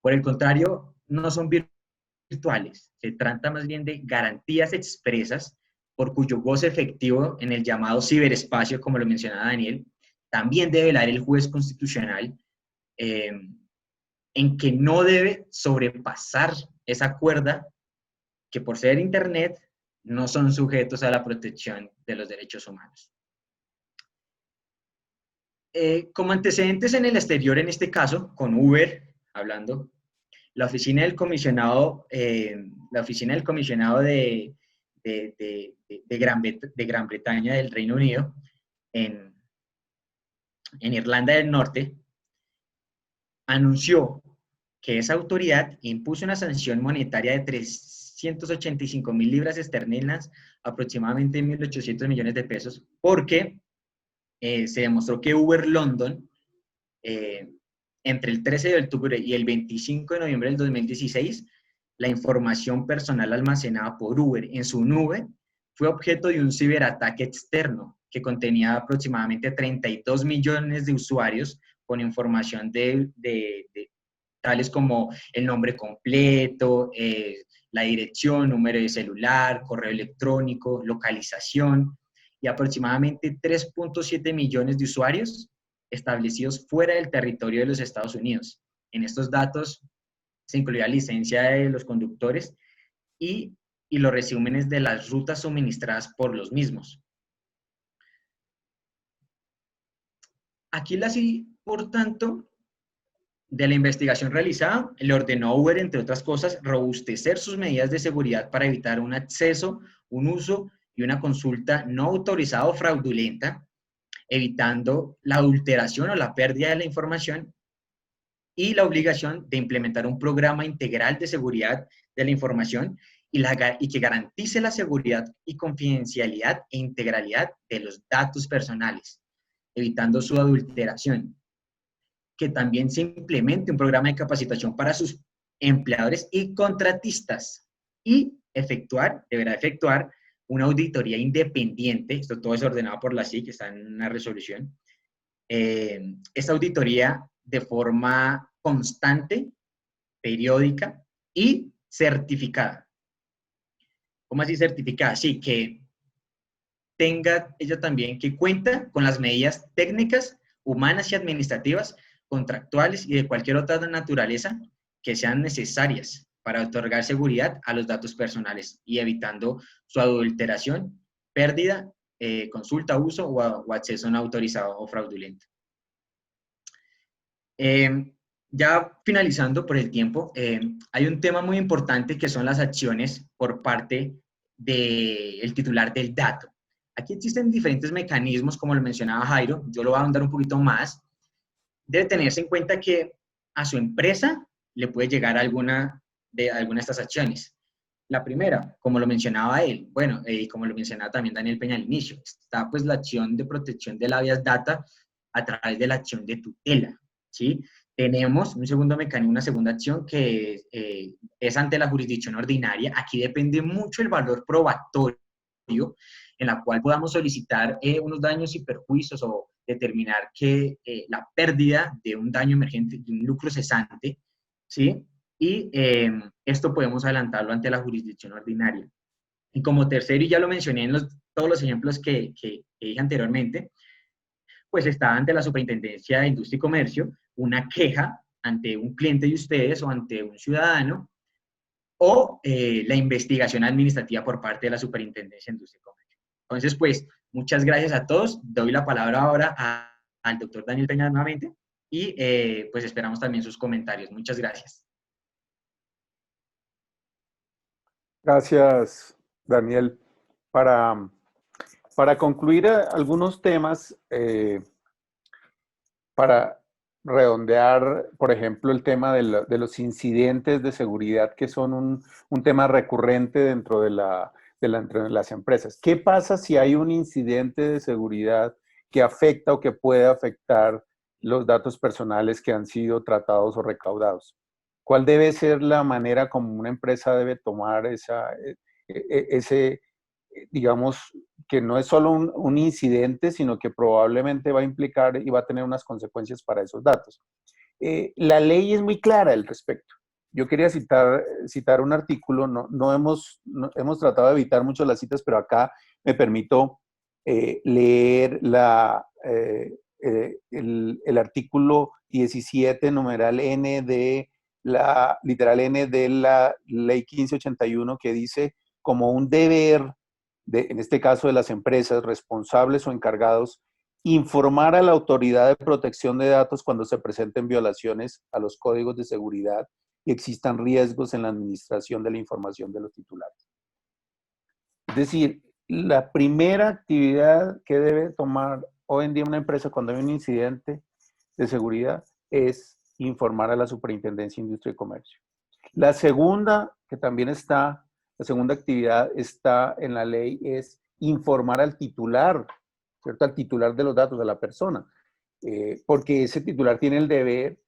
[SPEAKER 5] Por el contrario, no son virtuales. Se trata más bien de garantías expresas por cuyo goce efectivo en el llamado ciberespacio, como lo mencionaba Daniel, también debe velar el juez constitucional en que no debe sobrepasar esa cuerda que por ser Internet no son sujetos a la protección de los derechos humanos. Como antecedentes en el exterior, en este caso, con Uber, hablando, la oficina del comisionado de Gran Bretaña, del Reino Unido, en Irlanda del Norte, anunció que esa autoridad impuso una sanción monetaria de 385.000 libras esterlinas, aproximadamente 1.800 millones de pesos, porque se demostró que Uber London, entre el 13 de octubre y el 25 de noviembre del 2016, la información personal almacenada por Uber en su nube fue objeto de un ciberataque externo que contenía aproximadamente 32 millones de usuarios con información tales como el nombre completo, la dirección, número de celular, correo electrónico, localización, y aproximadamente 3.7 millones de usuarios establecidos fuera del territorio de los Estados Unidos. En estos datos se incluía licencia de los conductores y los resúmenes de las rutas suministradas por los mismos. Aquí la CIDI, por tanto, de la investigación realizada, le ordenó a Uber, entre otras cosas, robustecer sus medidas de seguridad para evitar un acceso, un uso y una consulta no autorizada o fraudulenta, evitando la adulteración o la pérdida de la información, y la obligación de implementar un programa integral de seguridad de la información y que garantice la seguridad y confidencialidad e integralidad de los datos personales, evitando su adulteración. Que también se implemente un programa de capacitación para sus empleadores y contratistas y deberá efectuar una auditoría independiente, esto todo es ordenado por la CIC, que está en una resolución, esta auditoría de forma constante, periódica y certificada. ¿Cómo así certificada? Sí, que tenga ella también que cuenta con las medidas técnicas, humanas y administrativas, contractuales y de cualquier otra naturaleza que sean necesarias para otorgar seguridad a los datos personales y evitando su adulteración, pérdida, consulta, uso o acceso no autorizado o fraudulento. Ya finalizando por el tiempo, hay un tema muy importante que son las acciones por parte del titular del dato. Aquí existen diferentes mecanismos, como lo mencionaba Jairo, yo lo voy a ahondar un poquito más. Debe tenerse en cuenta que a su empresa le puede llegar alguna de estas acciones. La primera, como lo mencionaba él, bueno, como lo mencionaba también Daniel Peña al inicio, está pues la acción de protección del habeas data a través de la acción de tutela, ¿sí? Tenemos un segundo mecanismo, una segunda acción que es ante la jurisdicción ordinaria. Aquí depende mucho el valor probatorio en la cual podamos solicitar unos daños y perjuicios o determinar que la pérdida de un daño emergente, de un lucro cesante, ¿sí? Y esto podemos adelantarlo ante la jurisdicción ordinaria. Y como tercero, y ya lo mencioné en todos los ejemplos que dije anteriormente, pues está ante la Superintendencia de Industria y Comercio una queja ante un cliente de ustedes o ante un ciudadano, o la investigación administrativa por parte de la Superintendencia de Industria y Comercio. Entonces, pues, muchas gracias a todos. Doy la palabra ahora al doctor Daniel Peña nuevamente y pues esperamos también sus comentarios. Muchas gracias.
[SPEAKER 1] Gracias, Daniel. Para concluir algunos temas, para redondear, por ejemplo, el tema de los incidentes de seguridad, que son un tema recurrente dentro de las empresas. ¿Qué pasa si hay un incidente de seguridad que afecta o que puede afectar los datos personales que han sido tratados o recaudados? ¿Cuál debe ser la manera como una empresa debe tomar ese, digamos, que no es solo un incidente, sino que probablemente va a implicar y va a tener unas consecuencias para esos datos? La ley es muy clara al respecto. Yo quería citar un artículo, hemos tratado de evitar mucho las citas, pero acá me permito leer el artículo 17, numeral N de literal N de la ley 1581, que dice como un deber, en este caso de las empresas responsables o encargados, informar a la autoridad de protección de datos cuando se presenten violaciones a los códigos de seguridad y existan riesgos en la administración de la información de los titulares. Es decir, la primera actividad que debe tomar hoy en día una empresa cuando hay un incidente de seguridad es informar a la Superintendencia de Industria y Comercio. La segunda, que también está, la segunda actividad está en la ley, es informar al titular, ¿cierto? Al titular de los datos, a la persona, porque ese titular tiene el deber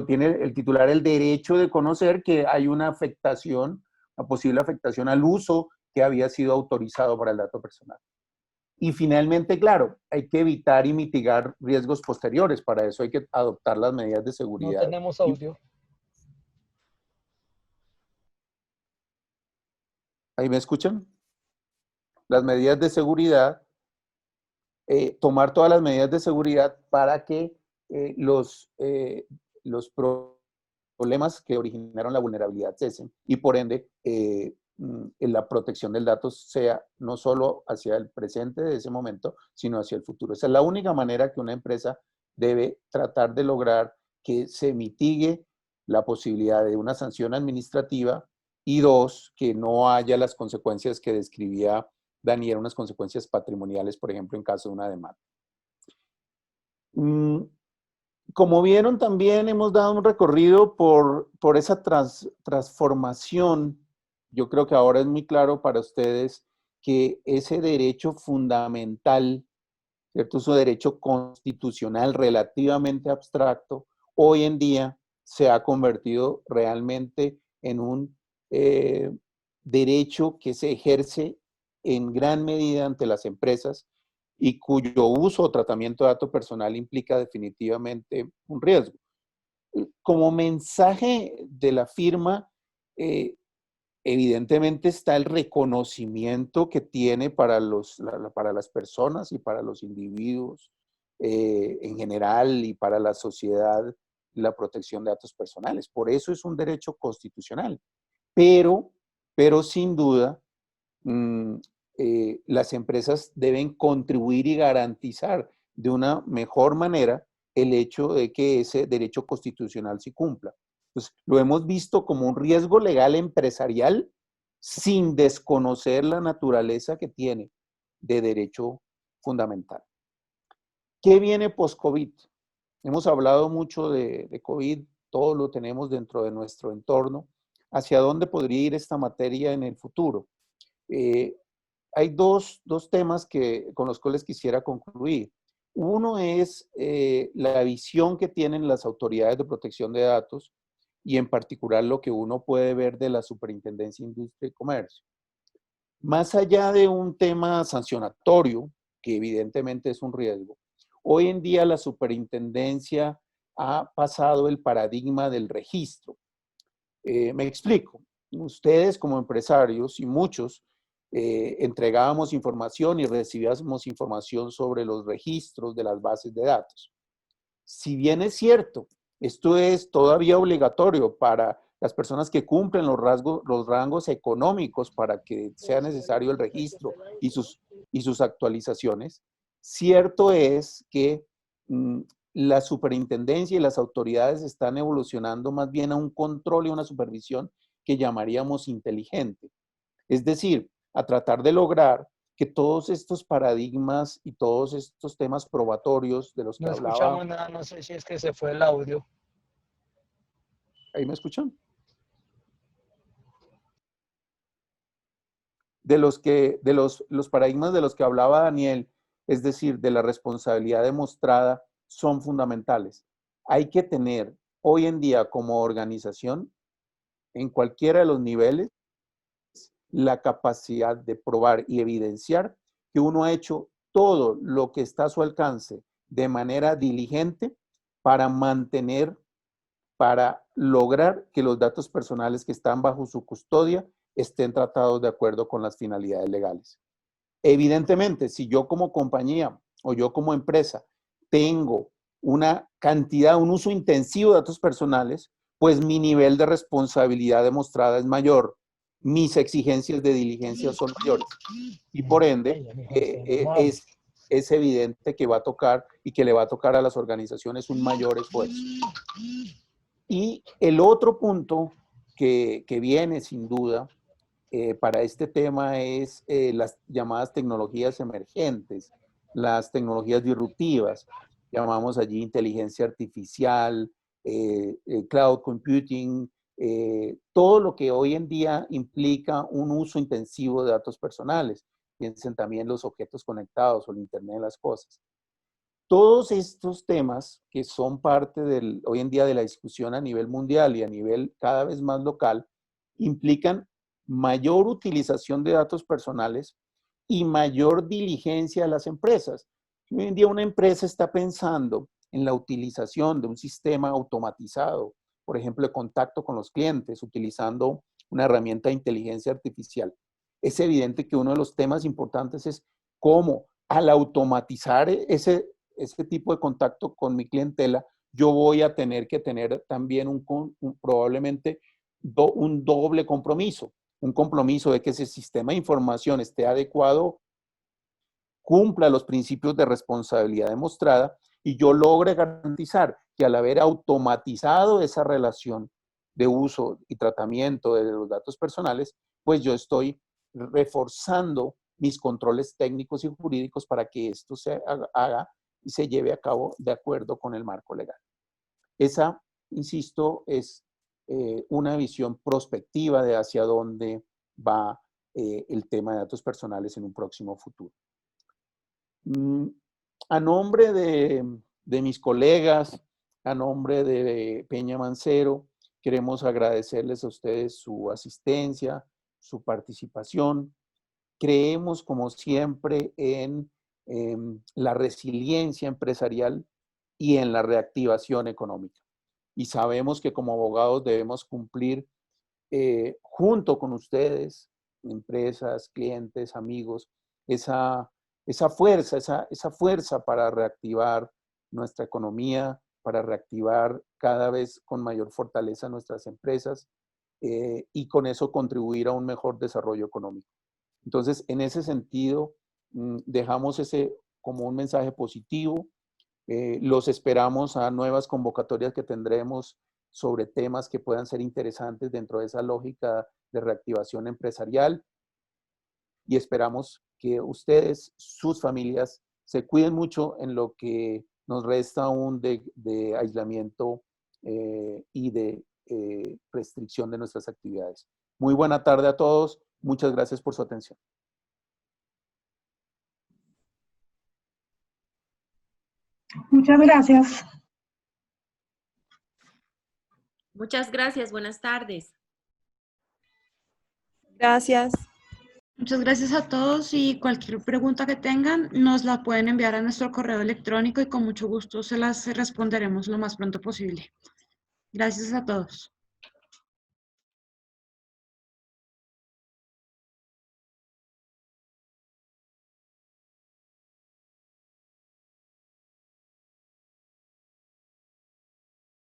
[SPEAKER 1] tiene el titular el derecho de conocer que hay una afectación, una posible afectación al uso que había sido autorizado para el dato personal. Y finalmente, claro, hay que evitar y mitigar riesgos posteriores. Para eso hay que adoptar las medidas de seguridad.
[SPEAKER 6] No tenemos audio.
[SPEAKER 1] ¿Ahí me escuchan? Las medidas de seguridad, tomar todas las medidas de seguridad para que los problemas que originaron la vulnerabilidad cesen y por ende la protección del dato sea no solo hacia el presente de ese momento, sino hacia el futuro. Esa es la única manera que una empresa debe tratar de lograr que se mitigue la posibilidad de una sanción administrativa y dos, que no haya las consecuencias que describía Daniel, unas consecuencias patrimoniales, por ejemplo, en caso de una demanda. Como vieron, también hemos dado un recorrido por esa transformación. Yo creo que ahora es muy claro para ustedes que ese derecho fundamental, ¿cierto? Su derecho constitucional relativamente abstracto, hoy en día se ha convertido realmente en un derecho que se ejerce en gran medida ante las empresas y cuyo uso o tratamiento de dato personal implica definitivamente un riesgo. Como mensaje de la firma, evidentemente está el reconocimiento que tiene para las personas y para los individuos en general y para la sociedad la protección de datos personales. Por eso es un derecho constitucional. Pero sin duda, las empresas deben contribuir y garantizar de una mejor manera el hecho de que ese derecho constitucional se cumpla. Entonces, lo hemos visto como un riesgo legal empresarial sin desconocer la naturaleza que tiene de derecho fundamental. ¿Qué viene post-COVID? hemos hablado mucho de COVID, todo lo tenemos dentro de nuestro entorno. ¿Hacia dónde podría ir esta materia en el futuro? Hay dos temas con los cuales quisiera concluir. Uno es la visión que tienen las autoridades de protección de datos y en particular lo que uno puede ver de la Superintendencia de Industria y Comercio. Más allá de un tema sancionatorio, que evidentemente es un riesgo, hoy en día la superintendencia ha pasado el paradigma del registro. Me explico. Ustedes como empresarios y muchos entregábamos información y recibíamos información sobre los registros de las bases de datos. Si bien es cierto, esto es todavía obligatorio para las personas que cumplen los rangos económicos para que sea necesario el registro y sus actualizaciones, cierto es que la superintendencia y las autoridades están evolucionando más bien a un control y una supervisión que llamaríamos inteligente. Es decir, a tratar de lograr que todos estos paradigmas y todos estos temas probatorios de los que
[SPEAKER 6] No
[SPEAKER 1] hablaba...
[SPEAKER 6] escuchamos nada, no sé si es que se fue el audio.
[SPEAKER 1] ¿Ahí me escuchan? Los paradigmas de los que hablaba Daniel, es decir, de la responsabilidad demostrada, son fundamentales. Hay que tener hoy en día como organización, en cualquiera de los niveles, la capacidad de probar y evidenciar que uno ha hecho todo lo que está a su alcance de manera diligente para mantener, para lograr que los datos personales que están bajo su custodia estén tratados de acuerdo con las finalidades legales. Evidentemente, si yo como compañía o yo como empresa tengo una cantidad, un uso intensivo de datos personales, pues mi nivel de responsabilidad demostrada es mayor, mis exigencias de diligencia son mayores y por ende es evidente que va a tocar y que le va a tocar a las organizaciones un mayor esfuerzo. Y el otro punto que viene sin duda para este tema es las llamadas tecnologías emergentes, las tecnologías disruptivas, llamamos allí inteligencia artificial, cloud computing, todo lo que hoy en día implica un uso intensivo de datos personales. Piensen también los objetos conectados o el Internet de las cosas. Todos estos temas que son parte hoy en día de la discusión a nivel mundial y a nivel cada vez más local, implican mayor utilización de datos personales y mayor diligencia de las empresas. Hoy en día una empresa está pensando en la utilización de un sistema automatizado, por ejemplo, de contacto con los clientes, utilizando una herramienta de inteligencia artificial. Es evidente que uno de los temas importantes es cómo al automatizar ese tipo de contacto con mi clientela, yo voy a tener que tener también probablemente un doble compromiso. Un compromiso de que ese sistema de información esté adecuado, cumpla los principios de responsabilidad demostrada y yo logre garantizar que al haber automatizado esa relación de uso y tratamiento de los datos personales, pues yo estoy reforzando mis controles técnicos y jurídicos para que esto se haga y se lleve a cabo de acuerdo con el marco legal. Esa, insisto, es una visión prospectiva de hacia dónde va el tema de datos personales en un próximo futuro. A nombre de mis colegas, a nombre de Peña Mancero, queremos agradecerles a ustedes su asistencia, su participación. Creemos, como siempre, en la resiliencia empresarial y en la reactivación económica. Y sabemos que como abogados debemos cumplir junto con ustedes, empresas, clientes, amigos, esa fuerza para reactivar nuestra economía, para reactivar cada vez con mayor fortaleza nuestras empresas y con eso contribuir a un mejor desarrollo económico. Entonces, en ese sentido, dejamos ese como un mensaje positivo. Los esperamos a nuevas convocatorias que tendremos sobre temas que puedan ser interesantes dentro de esa lógica de reactivación empresarial y esperamos que ustedes, sus familias, se cuiden mucho en lo que nos resta aún de aislamiento y de restricción de nuestras actividades. Muy buena tarde a todos. Muchas gracias por su atención.
[SPEAKER 3] Muchas gracias.
[SPEAKER 7] Muchas gracias, buenas tardes.
[SPEAKER 8] Gracias.
[SPEAKER 2] Muchas gracias a todos y cualquier pregunta que tengan nos la pueden enviar a nuestro correo electrónico y con mucho gusto se las responderemos lo más pronto posible. Gracias a todos.